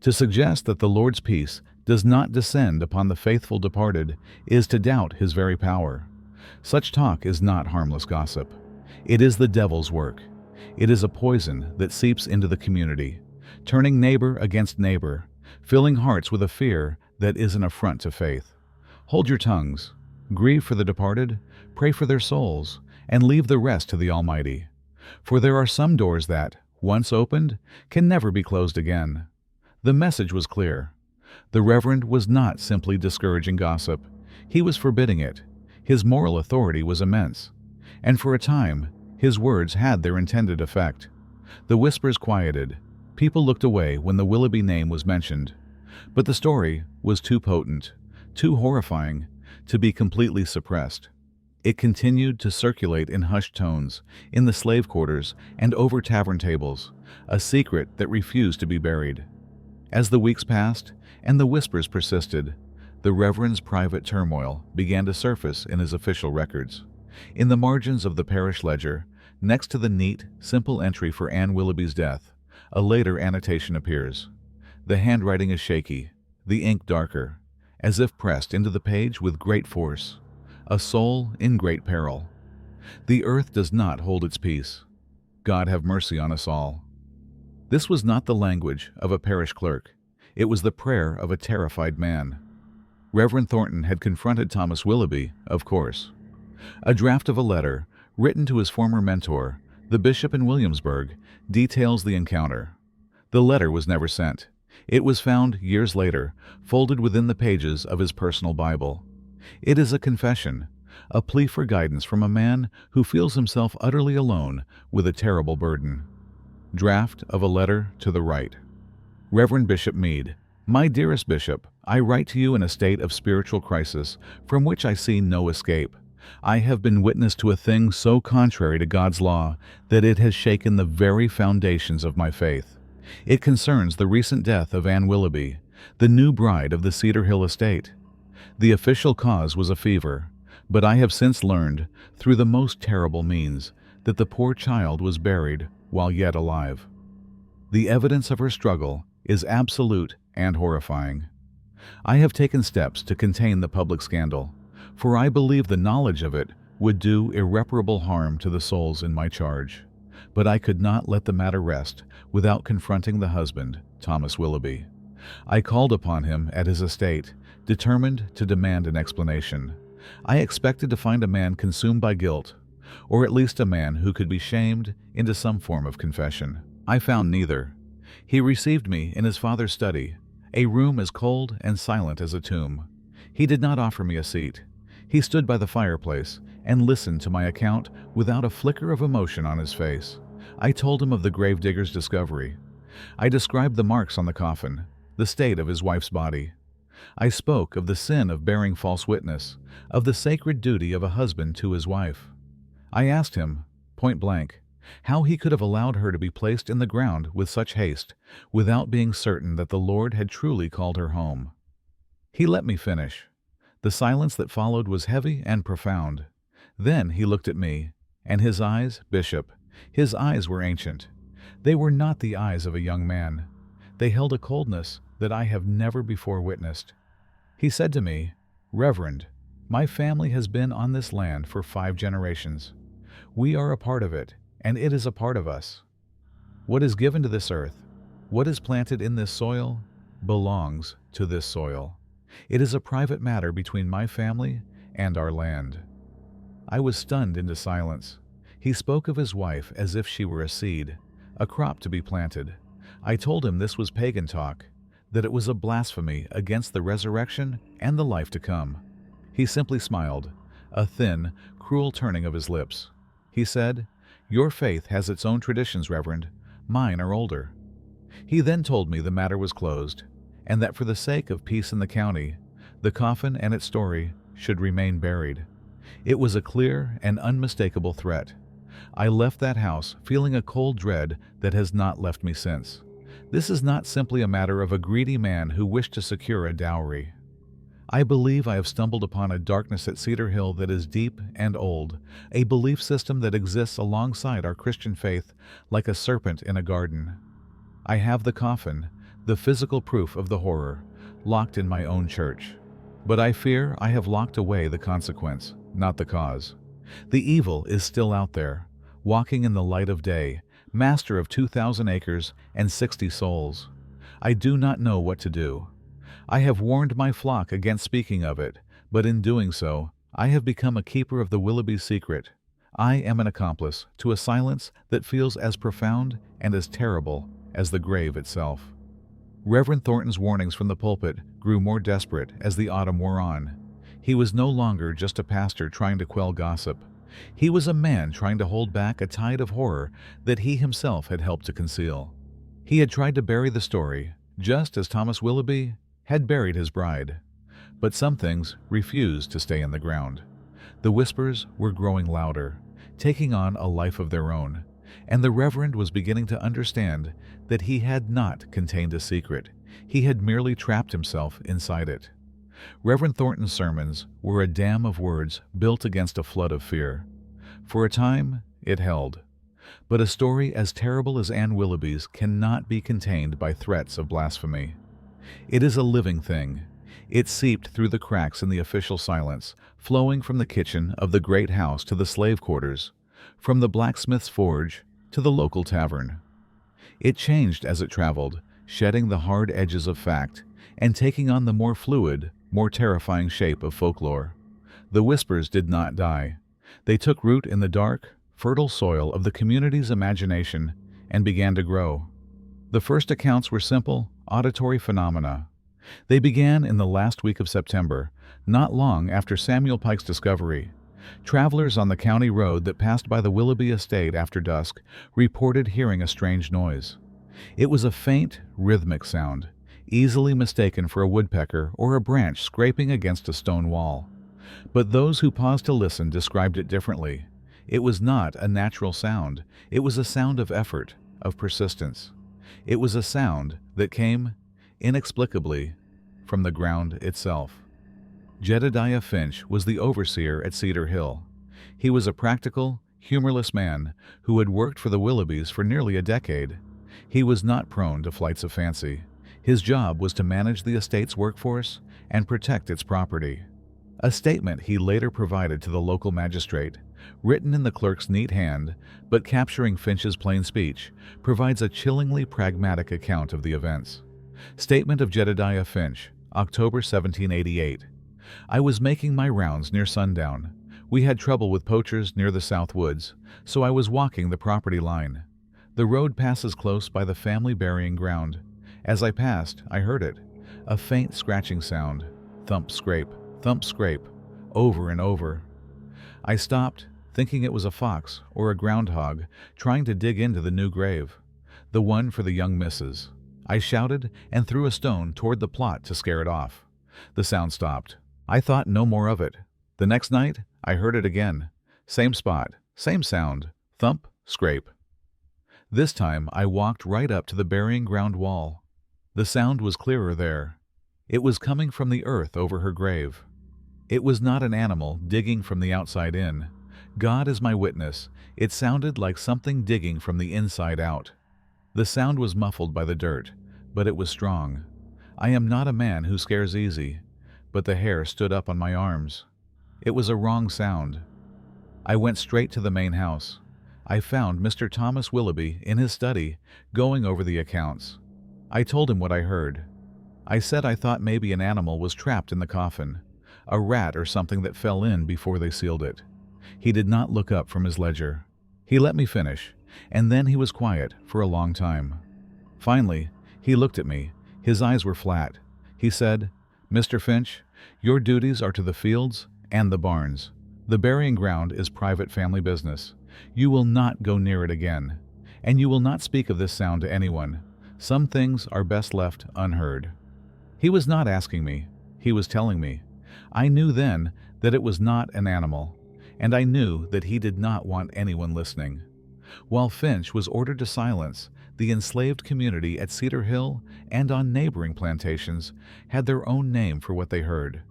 To suggest that the Lord's peace does not descend upon the faithful departed is to doubt His very power. Such talk is not harmless gossip. It is the devil's work. It is a poison that seeps into the community, turning neighbor against neighbor, filling hearts with a fear that is an affront to faith. Hold your tongues, grieve for the departed, pray for their souls, and leave the rest to the Almighty. For there are some doors that, once opened, can never be closed again. The message was clear. The Reverend was not simply discouraging gossip. He was forbidding it. His moral authority was immense. And for a time, his words had their intended effect. The whispers quieted. People looked away when the Willoughby name was mentioned. But the story was too potent, too horrifying, to be completely suppressed. It continued to circulate in hushed tones, in the slave quarters and over tavern tables, a secret that refused to be buried. As the weeks passed and the whispers persisted, the Reverend's private turmoil began to surface in his official records. In the margins of the parish ledger, next to the neat, simple entry for Anne Willoughby's death, a later annotation appears. The handwriting is shaky, the ink darker, as if pressed into the page with great force. A soul in great peril. The earth does not hold its peace. God have mercy on us all. This was not the language of a parish clerk. It was the prayer of a terrified man. Reverend Thornton had confronted Thomas Willoughby, of course. A draft of a letter, written to his former mentor, the bishop in Williamsburg, details the encounter. The letter was never sent. It was found years later, folded within the pages of his personal Bible. It is a confession, a plea for guidance from a man who feels himself utterly alone with a terrible burden. Draft of a letter to the right. Reverend Bishop Meade, my dearest bishop, I write to you in a state of spiritual crisis from which I see no escape. I have been witness to a thing so contrary to God's law that it has shaken the very foundations of my faith. It concerns the recent death of Anne Willoughby, the new bride of the Cedar Hill estate. The official cause was a fever, but I have since learned, through the most terrible means, that the poor child was buried while yet alive. The evidence of her struggle is absolute and horrifying. I have taken steps to contain the public scandal, for I believe the knowledge of it would do irreparable harm to the souls in my charge. But I could not let the matter rest without confronting the husband, Thomas Willoughby. I called upon him at his estate, determined to demand an explanation. I expected to find a man consumed by guilt, or at least a man who could be shamed into some form of confession. I found neither. He received me in his father's study, a room as cold and silent as a tomb. He did not offer me a seat. He stood by the fireplace and listened to my account without a flicker of emotion on his face. I told him of the gravedigger's discovery. I described the marks on the coffin, the state of his wife's body. I spoke of the sin of bearing false witness, of the sacred duty of a husband to his wife. I asked him, point blank, how he could have allowed her to be placed in the ground with such haste, without being certain that the Lord had truly called her home. He let me finish. The silence that followed was heavy and profound. Then he looked at me, and his eyes, Bishop, his eyes were ancient. They were not the eyes of a young man. They held a coldness that I have never before witnessed. He said to me, Reverend, my family has been on this land for 5 generations. We are a part of it, and it is a part of us. What is given to this earth, what is planted in this soil, belongs to this soil. It is a private matter between my family and our land. I was stunned into silence. He spoke of his wife as if she were a seed, a crop to be planted. I told him this was pagan talk, that it was a blasphemy against the resurrection and the life to come. He simply smiled, a thin, cruel turning of his lips. He said, Your faith has its own traditions, Reverend. Mine are older. He then told me the matter was closed, and that for the sake of peace in the county, the coffin and its story should remain buried. It was a clear and unmistakable threat. I left that house feeling a cold dread that has not left me since. This is not simply a matter of a greedy man who wished to secure a dowry. I believe I have stumbled upon a darkness at Cedar Hill that is deep and old, a belief system that exists alongside our Christian faith like a serpent in a garden. I have the coffin, the physical proof of the horror, locked in my own church. But I fear I have locked away the consequence, not the cause. The evil is still out there, walking in the light of day, master of 2,000 acres and 60 souls. I do not know what to do. I have warned my flock against speaking of it, but in doing so, I have become a keeper of the Willoughby's secret. I am an accomplice to a silence that feels as profound and as terrible as the grave itself. Reverend Thornton's warnings from the pulpit grew more desperate as the autumn wore on. He was no longer just a pastor trying to quell gossip. He was a man trying to hold back a tide of horror that he himself had helped to conceal. He had tried to bury the story, just as Thomas Willoughby had buried his bride. But some things refused to stay in the ground. The whispers were growing louder, taking on a life of their own, and the Reverend was beginning to understand that he had not contained a secret. He had merely trapped himself inside it. Reverend Thornton's sermons were a dam of words built against a flood of fear. For a time, it held. But a story as terrible as Anne Willoughby's cannot be contained by threats of blasphemy. It is a living thing. It seeped through the cracks in the official silence, flowing from the kitchen of the great house to the slave quarters, from the blacksmith's forge to the local tavern. It changed as it traveled, shedding the hard edges of fact and taking on the more fluid, more terrifying shape of folklore. The whispers did not die. They took root in the dark, fertile soil of the community's imagination and began to grow. The first accounts were simple, auditory phenomena. They began in the last week of September, not long after Samuel Pike's discovery. Travelers on the county road that passed by the Willoughby estate after dusk reported hearing a strange noise. It was a faint, rhythmic sound, easily mistaken for a woodpecker or a branch scraping against a stone wall. But those who paused to listen described it differently. It was not a natural sound. It was a sound of effort, of persistence. It was a sound that came, inexplicably, from the ground itself. Jedediah Finch was the overseer at Cedar Hill. He was a practical, humorless man who had worked for the Willoughbys for nearly a decade. He was not prone to flights of fancy. His job was to manage the estate's workforce and protect its property. A statement he later provided to the local magistrate, written in the clerk's neat hand but capturing Finch's plain speech, provides a chillingly pragmatic account of the events. Statement of Jedediah Finch, October 1788. I was making my rounds near sundown. We had trouble with poachers near the South Woods, so I was walking the property line. The road passes close by the family burying ground. As I passed, I heard it, a faint scratching sound, thump, scrape, over and over. I stopped, thinking it was a fox or a groundhog trying to dig into the new grave, the one for the young missus. I shouted and threw a stone toward the plot to scare it off. The sound stopped. I thought no more of it. The next night, I heard it again. Same spot, same sound, thump, scrape. This time, I walked right up to the burying ground wall. The sound was clearer there. It was coming from the earth over her grave. It was not an animal digging from the outside in. God is my witness, it sounded like something digging from the inside out. The sound was muffled by the dirt, but it was strong. I am not a man who scares easy, but the hair stood up on my arms. It was a wrong sound. I went straight to the main house. I found Mr. Thomas Willoughby in his study, going over the accounts. I told him what I heard. I said I thought maybe an animal was trapped in the coffin, a rat or something that fell in before they sealed it. He did not look up from his ledger. He let me finish, and then he was quiet for a long time. Finally, he looked at me. His eyes were flat. He said, "Mr. Finch, your duties are to the fields and the barns. The burying ground is private family business. You will not go near it again, and you will not speak of this sound to anyone. Some things are best left unheard." He was not asking me. He was telling me. I knew then that it was not an animal. and I knew that he did not want anyone listening. While Finch was ordered to silence, the enslaved community at Cedar Hill and on neighboring plantations had their own name for what they heard.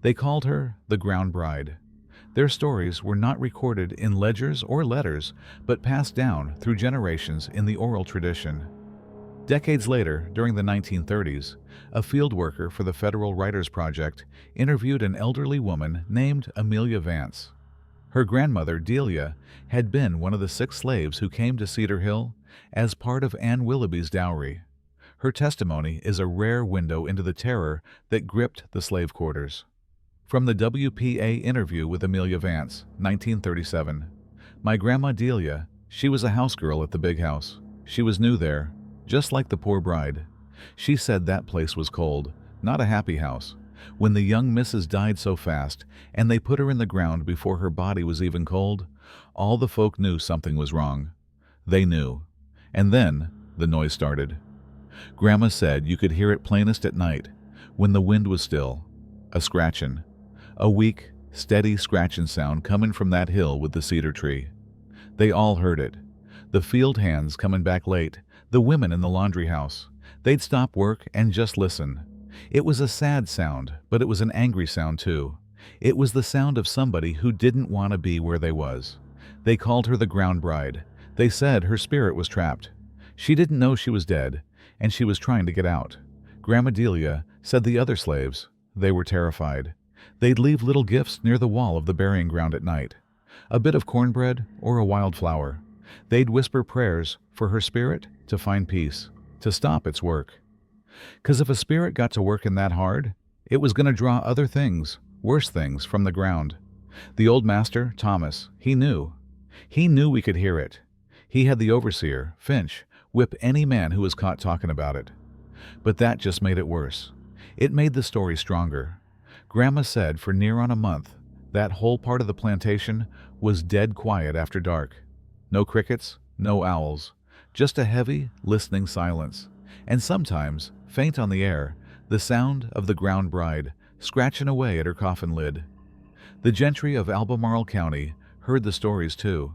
They called her the Ground Bride. Their stories were not recorded in ledgers or letters, but passed down through generations in the oral tradition. Decades later, during the 1930s, a field worker for the Federal Writers Project interviewed an elderly woman named Amelia Vance. Her grandmother, Delia, had been one of the 6 slaves who came to Cedar Hill as part of Anne Willoughby's dowry. Her testimony is a rare window into the terror that gripped the slave quarters. From the WPA interview with Amelia Vance, 1937. My grandma Delia, she was a house girl at the big house. She was new there, just like the poor bride. She said that place was cold, not a happy house. When the young missus died so fast, and they put her in the ground before her body was even cold, all the folk knew something was wrong. They knew. And then the noise started. Grandma said you could hear it plainest at night, when the wind was still. A scratchin'. A weak, steady scratchin' sound comin' from that hill with the cedar tree. They all heard it. The field hands comin' back late, the women in the laundry house. They'd stop work and just listen. It was a sad sound, but it was an angry sound too. It was the sound of somebody who didn't want to be where they was. They called her the Ground Bride. They said her spirit was trapped. She didn't know she was dead, and she was trying to get out. Grandma Delia said the other slaves, they were terrified. They'd leave little gifts near the wall of the burying ground at night. A bit of cornbread or a wild flower. They'd whisper prayers for her spirit to find peace, to stop its work. 'Cause if a spirit got to working that hard, it was going to draw other things, worse things, from the ground. The old master, Thomas, he knew. He knew we could hear it. He had the overseer, Finch, whip any man who was caught talking about it. But that just made it worse. It made the story stronger. Grandma said for near on a month, that whole part of the plantation was dead quiet after dark. No crickets, no owls, just a heavy, listening silence. And sometimes, faint on the air, the sound of the Ground Bride scratching away at her coffin lid. The gentry of Albemarle County heard the stories too.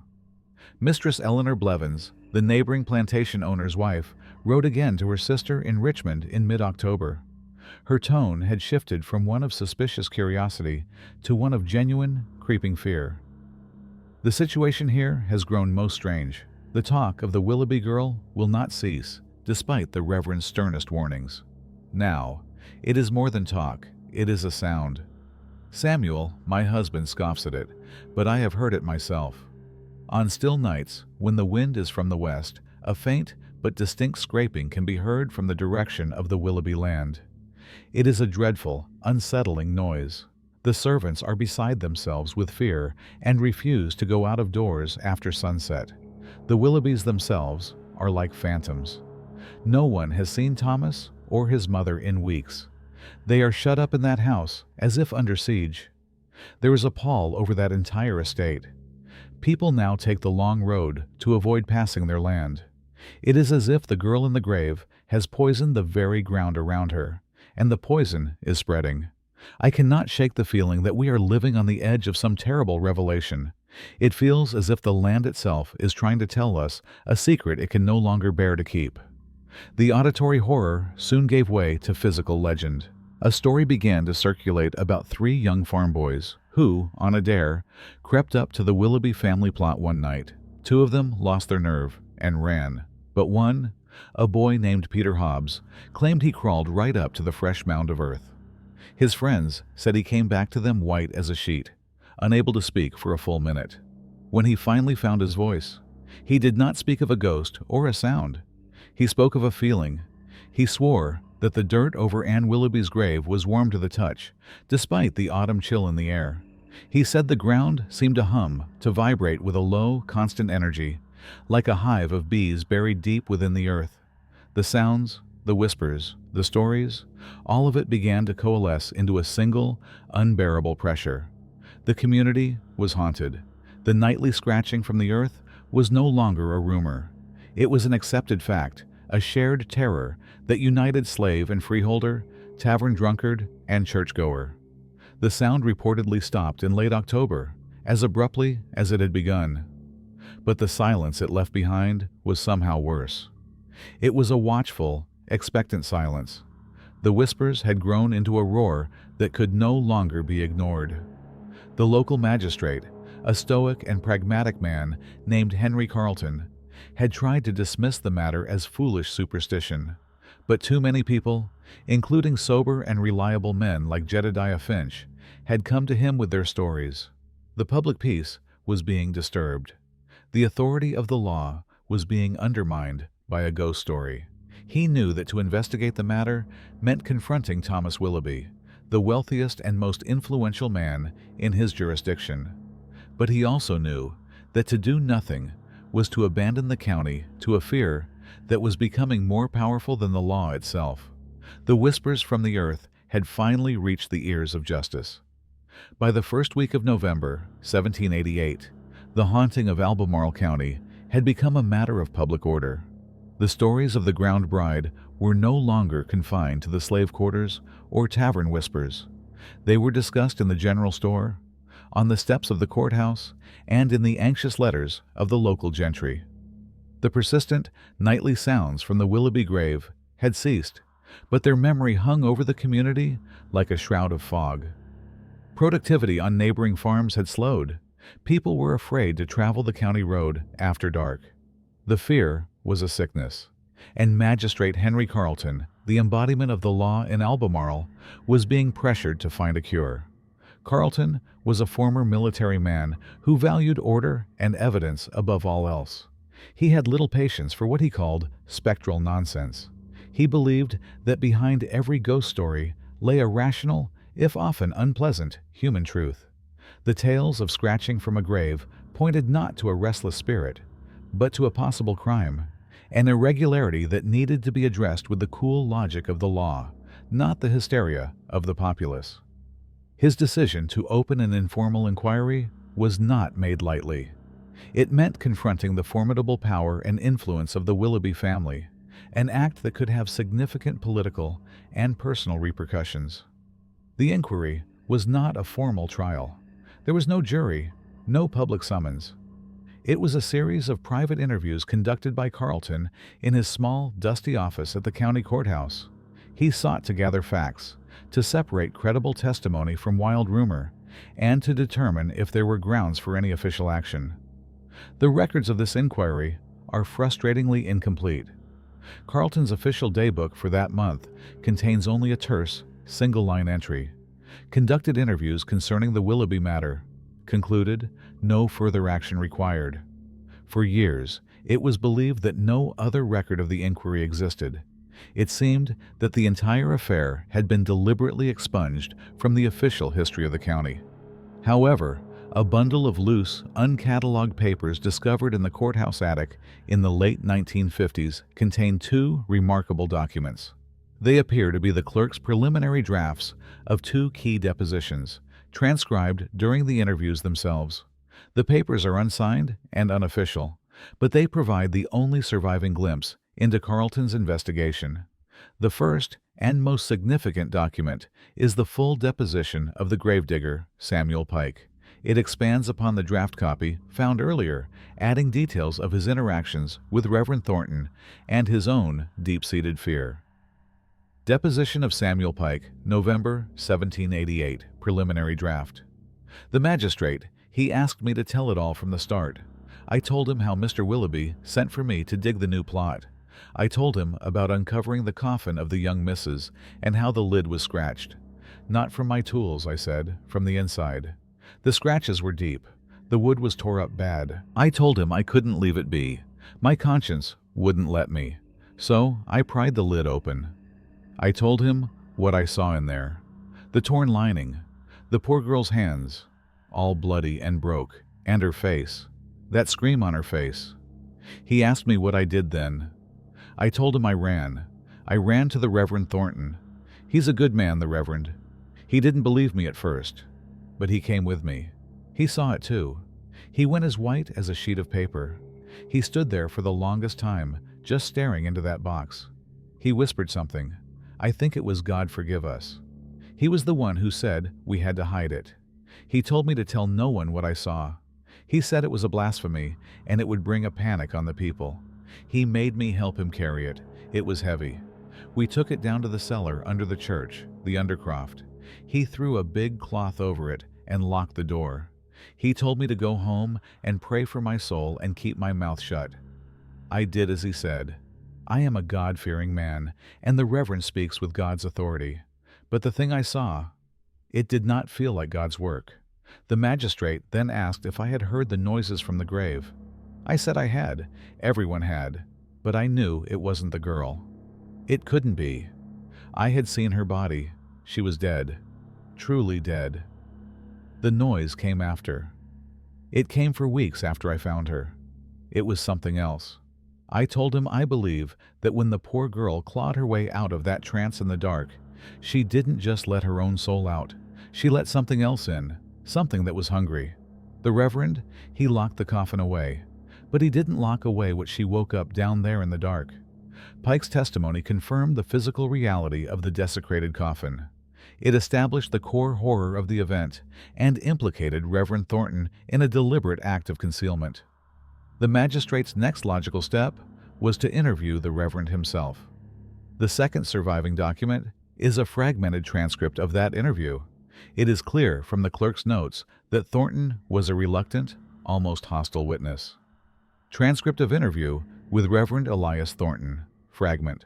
Mistress Eleanor Blevins, the neighboring plantation owner's wife, wrote again to her sister in Richmond in mid-October. Her tone had shifted from one of suspicious curiosity to one of genuine, creeping fear. The situation here has grown most strange. The talk of the Willoughby girl will not cease, despite the Reverend's sternest warnings. Now, it is more than talk, it is a sound. Samuel, my husband, scoffs at it, but I have heard it myself. On still nights, when the wind is from the west, a faint but distinct scraping can be heard from the direction of the Willoughby land. It is a dreadful, unsettling noise. The servants are beside themselves with fear and refuse to go out of doors after sunset. The Willoughbys themselves are like phantoms. No one has seen Thomas or his mother in weeks. They are shut up in that house as if under siege. There is a pall over that entire estate. People now take the long road to avoid passing their land. It is as if the girl in the grave has poisoned the very ground around her, and the poison is spreading. I cannot shake the feeling that we are living on the edge of some terrible revelation. It feels as if the land itself is trying to tell us a secret it can no longer bear to keep. The auditory horror soon gave way to physical legend. A story began to circulate about 3 young farm boys who, on a dare, crept up to the Willoughby family plot one night. 2 of them lost their nerve and ran, but one, a boy named Peter Hobbs, claimed he crawled right up to the fresh mound of earth. His friends said he came back to them white as a sheet, unable to speak for a full minute. When he finally found his voice, he did not speak of a ghost or a sound. He spoke of a feeling. He swore that the dirt over Anne Willoughby's grave was warm to the touch, despite the autumn chill in the air. He said the ground seemed to hum, to vibrate with a low, constant energy, like a hive of bees buried deep within the earth. The sounds, the whispers, the stories, all of it began to coalesce into a single, unbearable pressure. The community was haunted. The nightly scratching from the earth was no longer a rumor. It was an accepted fact, a shared terror that united slave and freeholder, tavern drunkard, and churchgoer. The sound reportedly stopped in late October, as abruptly as it had begun. But the silence it left behind was somehow worse. It was a watchful, expectant silence. The whispers had grown into a roar that could no longer be ignored. The local magistrate, a stoic and pragmatic man named Henry Carleton, had tried to dismiss the matter as foolish superstition. But too many people, including sober and reliable men like Jedediah Finch, had come to him with their stories. The public peace was being disturbed. The authority of the law was being undermined by a ghost story. He knew that to investigate the matter meant confronting Thomas Willoughby, the wealthiest and most influential man in his jurisdiction. But he also knew that to do nothing was to abandon the county to a fear that was becoming more powerful than the law itself. The whispers from the earth had finally reached the ears of justice. By the first week of November, 1788, the haunting of Albemarle County had become a matter of public order. The stories of the drowned bride were no longer confined to the slave quarters or tavern whispers. They were discussed in the general store, on the steps of the courthouse, and in the anxious letters of the local gentry. The persistent, nightly sounds from the Willoughby grave had ceased, but their memory hung over the community like a shroud of fog. Productivity on neighboring farms had slowed. People were afraid to travel the county road after dark. The fear was a sickness, and Magistrate Henry Carleton, the embodiment of the law in Albemarle, was being pressured to find a cure. Carleton was a former military man who valued order and evidence above all else. He had little patience for what he called spectral nonsense. He believed that behind every ghost story lay a rational, if often unpleasant, human truth. The tales of scratching from a grave pointed not to a restless spirit, but to a possible crime, an irregularity that needed to be addressed with the cool logic of the law, not the hysteria of the populace. His decision to open an informal inquiry was not made lightly. It meant confronting the formidable power and influence of the Willoughby family, an act that could have significant political and personal repercussions. The inquiry was not a formal trial. There was no jury, no public summons. It was a series of private interviews conducted by Carleton in his small, dusty office at the county courthouse. He sought to gather facts, to separate credible testimony from wild rumor, and to determine if there were grounds for any official action. The records of this inquiry are frustratingly incomplete. Carleton's official daybook for that month contains only a terse, single-line entry. Conducted interviews concerning the Willoughby matter. Concluded, no further action required. For years, it was believed that no other record of the inquiry existed. It seemed that the entire affair had been deliberately expunged from the official history of the county. However, a bundle of loose, uncatalogued papers discovered in the courthouse attic in the late 1950s contained two remarkable documents. They appear to be the clerk's preliminary drafts of two key depositions, transcribed during the interviews themselves. The papers are unsigned and unofficial, but they provide the only surviving glimpse into Carleton's investigation. The first and most significant document is the full deposition of the gravedigger, Samuel Pike. It expands upon the draft copy found earlier, adding details of his interactions with Reverend Thornton and his own deep-seated fear. Deposition of Samuel Pike, November 1788, preliminary draft. The magistrate, he asked me to tell it all from the start. I told him how Mr. Willoughby sent for me to dig the new plot. I told him about uncovering the coffin of the young missus and how the lid was scratched. Not from my tools, I said, from the inside. The scratches were deep. The wood was tore up bad. I told him I couldn't leave it be. My conscience wouldn't let me. So I pried the lid open. I told him what I saw in there. The torn lining, the poor girl's hands, all bloody and broke, and her face, that scream on her face. He asked me what I did then. I told him I ran. I ran to the Reverend Thornton. He's a good man, the Reverend. He didn't believe me at first, but he came with me. He saw it too. He went as white as a sheet of paper. He stood there for the longest time, just staring into that box. He whispered something. I think it was God forgive us. He was the one who said we had to hide it. He told me to tell no one what I saw. He said it was a blasphemy, and it would bring a panic on the people. He made me help him carry it. It was heavy. We took it down to the cellar under the church, the undercroft. He threw a big cloth over it and locked the door. He told me to go home and pray for my soul and keep my mouth shut. I did as he said. I am a God-fearing man, and the Reverend speaks with God's authority. But the thing I saw, it did not feel like God's work. The magistrate then asked if I had heard the noises from the grave. I said I had. Everyone had. But I knew it wasn't the girl. It couldn't be. I had seen her body. She was dead. Truly dead. The noise came after. It came for weeks after I found her. It was something else. I told him I believe that when the poor girl clawed her way out of that trance in the dark, she didn't just let her own soul out. She let something else in, something that was hungry. The Reverend, he locked the coffin away, but he didn't lock away what she woke up down there in the dark. Pike's testimony confirmed the physical reality of the desecrated coffin. It established the core horror of the event and implicated Reverend Thornton in a deliberate act of concealment. The magistrate's next logical step was to interview the Reverend himself. The second surviving document is a fragmented transcript of that interview. It is clear from the clerk's notes that Thornton was a reluctant, almost hostile witness. Transcript of interview with Reverend Elias Thornton. Fragment.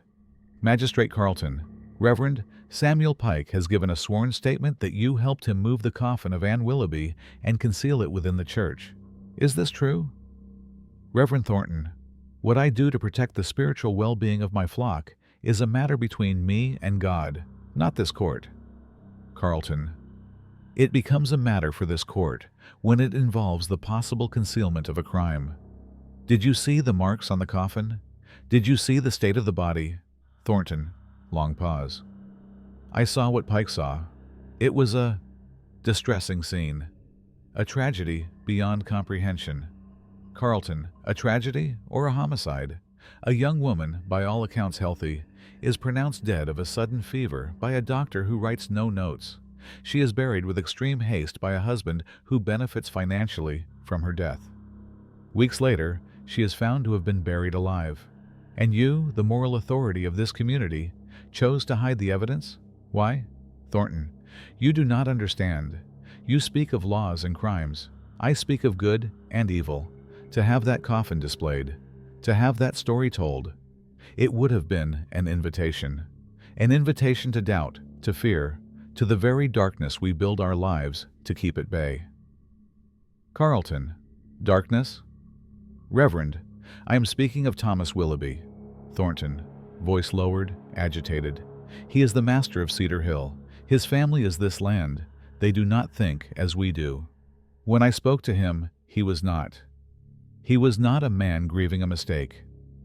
Magistrate Carlton, Reverend Samuel Pike has given a sworn statement that you helped him move the coffin of Anne Willoughby and conceal it within the church. Is this true? Reverend Thornton, what I do to protect the spiritual well-being of my flock is a matter between me and God, not this court. Carlton, it becomes a matter for this court when it involves the possible concealment of a crime. Did you see the marks on the coffin? Did you see the state of the body? Thornton, long pause. I saw what Pike saw. It was a distressing scene. A tragedy beyond comprehension. Carlton, a tragedy or a homicide? A young woman, by all accounts healthy, is pronounced dead of a sudden fever by a doctor who writes no notes. She is buried with extreme haste by a husband who benefits financially from her death. Weeks later, she is found to have been buried alive. And you, the moral authority of this community, chose to hide the evidence? Why? Thornton, you do not understand. You speak of laws and crimes. I speak of good and evil. To have that coffin displayed, to have that story told, it would have been an invitation to doubt, to fear, to the very darkness we build our lives to keep at bay. Carlton, darkness? Reverend, I am speaking of Thomas Willoughby. Thornton, voice lowered, agitated. He is the master of Cedar Hill. His family is this land. They do not think as we do. When I spoke to him, he was not. He was not a man grieving a mistake.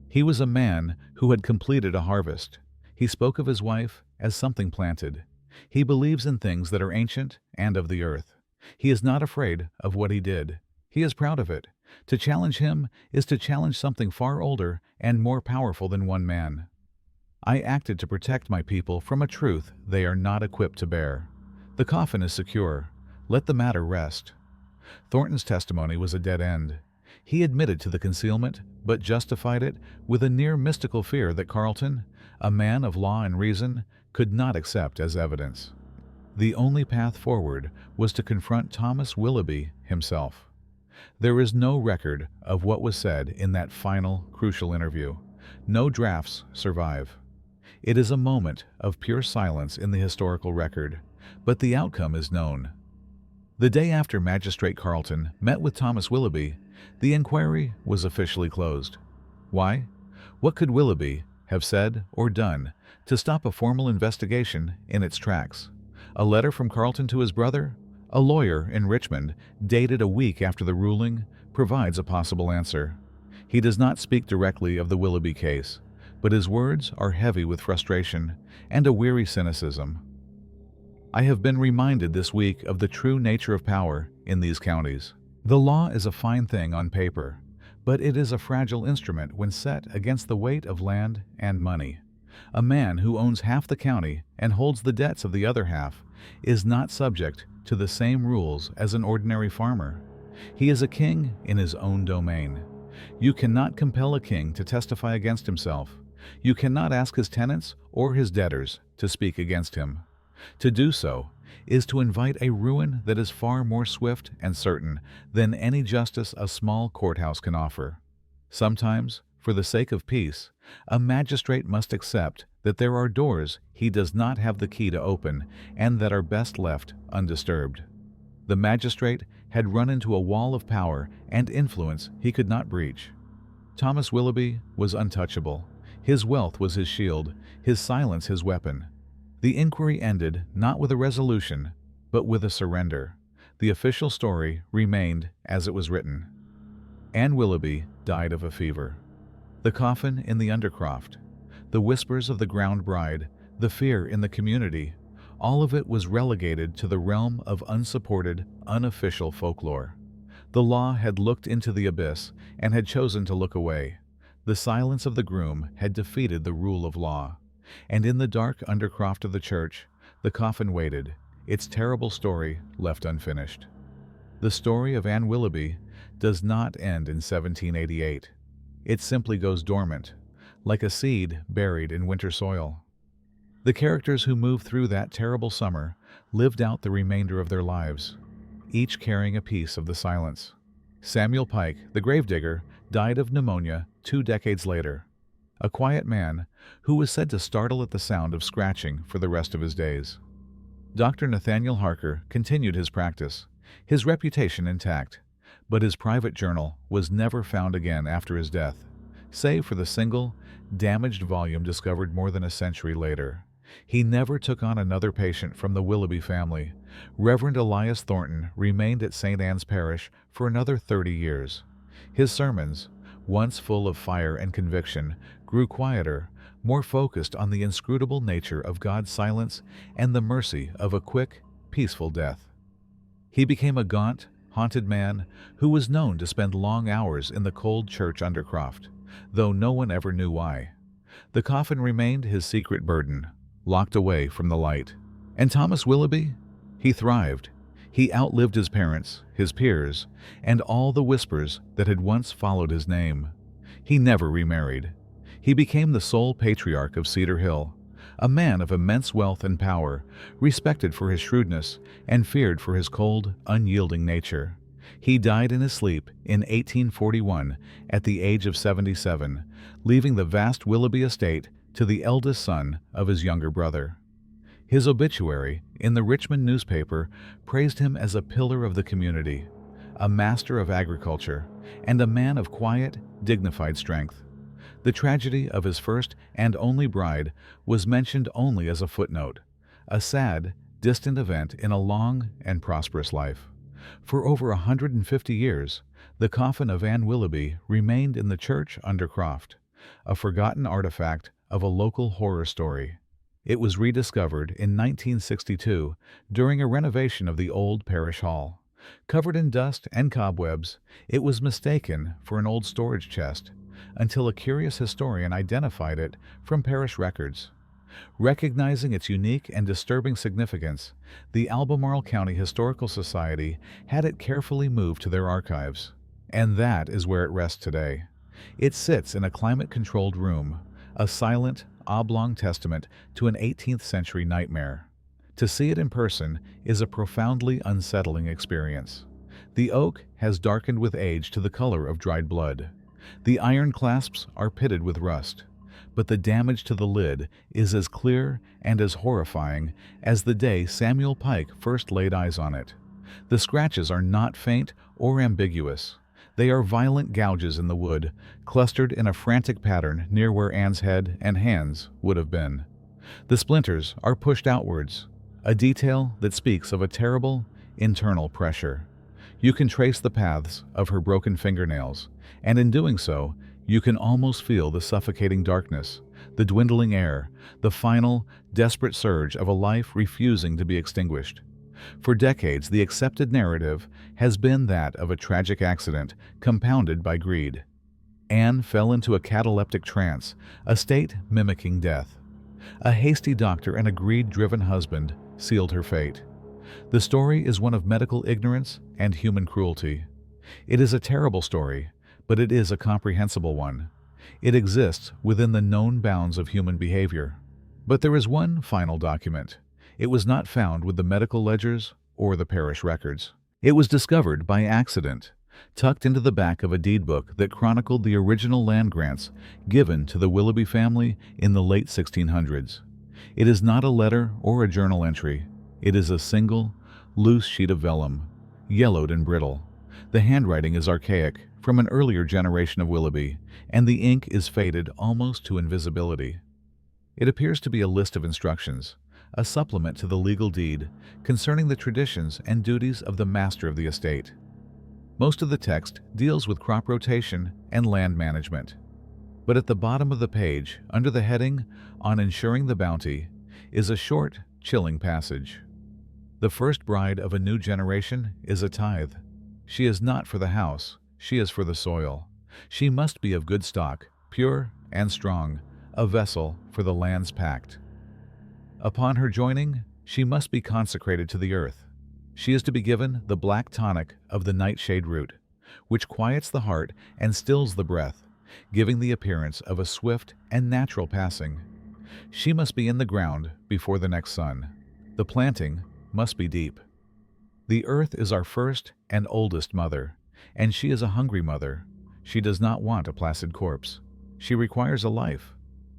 He was a man who had completed a harvest. He spoke of his wife as something planted. He believes in things that are ancient and of the earth. He is not afraid of what he did. He is proud of it. To challenge him is to challenge something far older and more powerful than one man. I acted to protect my people from a truth they are not equipped to bear. The coffin is secure. Let the matter rest. Thornton's testimony was a dead end. He admitted to the concealment, but justified it with a near mystical fear that Carlton, a man of law and reason, could not accept as evidence. The only path forward was to confront Thomas Willoughby himself. There is no record of what was said in that final, crucial interview. No drafts survive. It is a moment of pure silence in the historical record, but the outcome is known. The day after Magistrate Carlton met with Thomas Willoughby, the inquiry was officially closed. Why? What could Willoughby have said or done to stop a formal investigation in its tracks? A letter from Carlton to his brother, a lawyer in Richmond, dated a week after the ruling, provides a possible answer. He does not speak directly of the Willoughby case, but his words are heavy with frustration and a weary cynicism. I have been reminded this week of the true nature of power in these counties. The law is a fine thing on paper, but it is a fragile instrument when set against the weight of land and money. A man who owns half the county and holds the debts of the other half is not subject to the same rules as an ordinary farmer. He is a king in his own domain. You cannot compel a king to testify against himself. You cannot ask his tenants or his debtors to speak against him. To do so is to invite a ruin that is far more swift and certain than any justice a small courthouse can offer. Sometimes, for the sake of peace, a magistrate must accept that there are doors he does not have the key to open and that are best left undisturbed. The magistrate had run into a wall of power and influence he could not breach. Thomas Willoughby was untouchable. His wealth was his shield, his silence his weapon. The inquiry ended not with a resolution, but with a surrender. The official story remained as it was written. Anne Willoughby died of a fever. The coffin in the undercroft, the whispers of the ground bride, the fear in the community, all of it was relegated to the realm of unsupported, unofficial folklore. The law had looked into the abyss and had chosen to look away. The silence of the groom had defeated the rule of law. And in the dark undercroft of the church, the coffin waited, its terrible story left unfinished. The story of Anne Willoughby does not end in 1788. It simply goes dormant, like a seed buried in winter soil. The characters who moved through that terrible summer lived out the remainder of their lives, each carrying a piece of the silence. Samuel Pike, the gravedigger, died of pneumonia 2 decades later, a quiet man who was said to startle at the sound of scratching for the rest of his days. Dr. Nathaniel Harker continued his practice, his reputation intact, but his private journal was never found again after his death, save for the single, damaged volume discovered more than a century later. He never took on another patient from the Willoughby family. Reverend Elias Thornton remained at St. Anne's Parish for another 30 years. His sermons, once full of fire and conviction, grew quieter, more focused on the inscrutable nature of God's silence and the mercy of a quick, peaceful death. He became a gaunt, haunted man who was known to spend long hours in the cold church undercroft, though no one ever knew why. The coffin remained his secret burden, locked away from the light. And Thomas Willoughby? He thrived. He outlived his parents, his peers, and all the whispers that had once followed his name. He never remarried. He became the sole patriarch of Cedar Hill, a man of immense wealth and power, respected for his shrewdness and feared for his cold, unyielding nature. He died in his sleep in 1841 at the age of 77, leaving the vast Willoughby estate to the eldest son of his younger brother. His obituary in the Richmond newspaper praised him as a pillar of the community, a master of agriculture, and a man of quiet, dignified strength. The tragedy of his first and only bride was mentioned only as a footnote, a sad, distant event in a long and prosperous life. For over 150 years, the coffin of Anne Willoughby remained in the church undercroft, a forgotten artifact of a local horror story. It was rediscovered in 1962 during a renovation of the old parish hall. Covered in dust and cobwebs, it was mistaken for an old storage chest, until a curious historian identified it from parish records. Recognizing its unique and disturbing significance, the Albemarle County Historical Society had it carefully moved to their archives, and that is where it rests today. It sits in a climate-controlled room, a silent, oblong testament to an 18th century nightmare. To see it in person is a profoundly unsettling experience. The oak has darkened with age to the color of dried blood. The iron clasps are pitted with rust, but the damage to the lid is as clear and as horrifying as the day Samuel Pike first laid eyes on it. The scratches are not faint or ambiguous. They are violent gouges in the wood, clustered in a frantic pattern near where Anne's head and hands would have been. The splinters are pushed outwards, a detail that speaks of a terrible internal pressure. You can trace the paths of her broken fingernails, and in doing so, you can almost feel the suffocating darkness, the dwindling air, the final, desperate surge of a life refusing to be extinguished. For decades, the accepted narrative has been that of a tragic accident compounded by greed. Anne fell into a cataleptic trance, a state mimicking death. A hasty doctor and a greed-driven husband sealed her fate. The story is one of medical ignorance and human cruelty. It is a terrible story, but it is a comprehensible one. It exists within the known bounds of human behavior. But there is one final document. It was not found with the medical ledgers or the parish records. It was discovered by accident, tucked into the back of a deed book that chronicled the original land grants given to the Willoughby family in the late 1600s. It is not a letter or a journal entry. It is a single, loose sheet of vellum, yellowed and brittle. The handwriting is archaic, from an earlier generation of Willoughby, and the ink is faded almost to invisibility. It appears to be a list of instructions, a supplement to the legal deed concerning the traditions and duties of the master of the estate. Most of the text deals with crop rotation and land management. But at the bottom of the page, under the heading on ensuring the bounty, is a short, chilling passage. The first bride of a new generation is a tithe. She is not for the house, she is for the soil. She must be of good stock, pure and strong, a vessel for the lands packed. Upon her joining, she must be consecrated to the earth. She is to be given the black tonic of the nightshade root, which quiets the heart and stills the breath, giving the appearance of a swift and natural passing. She must be in the ground before the next sun. The planting must be deep. The earth is our first and oldest mother, and she is a hungry mother. She does not want a placid corpse. She requires a life.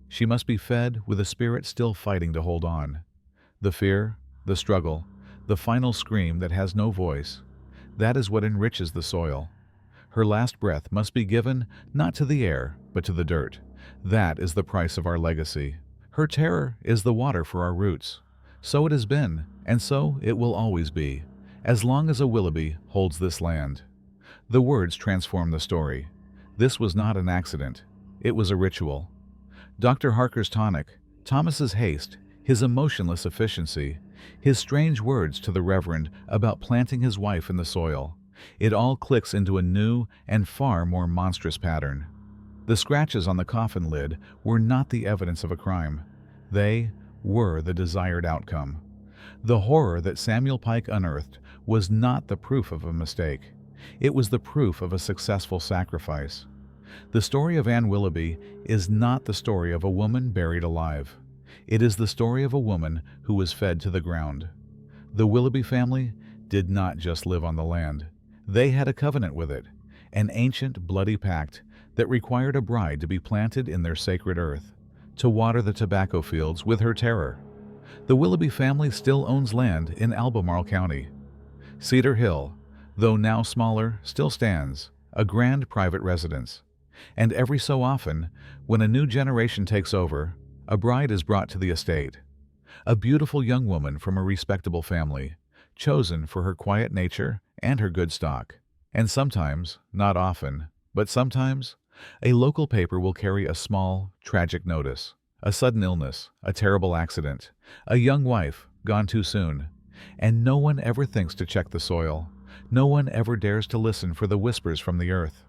She must be fed with a spirit still fighting to hold on. The fear, the struggle, the final scream that has no voice, that is what enriches the soil. Her last breath must be given not to the air, but to the dirt. That is the price of our legacy. Her terror is the water for our roots. So it has been, and so it will always be, as long as a Willoughby holds this land. The words transform the story. This was not an accident. It was a ritual. Dr. Harker's tonic, Thomas's haste, his emotionless efficiency, his strange words to the Reverend about planting his wife in the soil, it all clicks into a new and far more monstrous pattern. The scratches on the coffin lid were not the evidence of a crime. They were the desired outcome. The horror that Samuel Pike unearthed was not the proof of a mistake. It was the proof of a successful sacrifice. The story of Anne Willoughby is not the story of a woman buried alive. It is the story of a woman who was fed to the ground. The Willoughby family did not just live on the land. They had a covenant with it, an ancient bloody pact that required a bride to be planted in their sacred earth, to water the tobacco fields with her terror. The Willoughby family still owns land in Albemarle County. Cedar Hill, though now smaller, still stands, a grand private residence. And every so often, when a new generation takes over, a bride is brought to the estate. A beautiful young woman from a respectable family, chosen for her quiet nature and her good stock. And sometimes, not often, but sometimes, a local paper will carry a small, tragic notice. A sudden illness, a terrible accident, a young wife gone too soon. And no one ever thinks to check the soil. No one ever dares to listen for the whispers from the earth.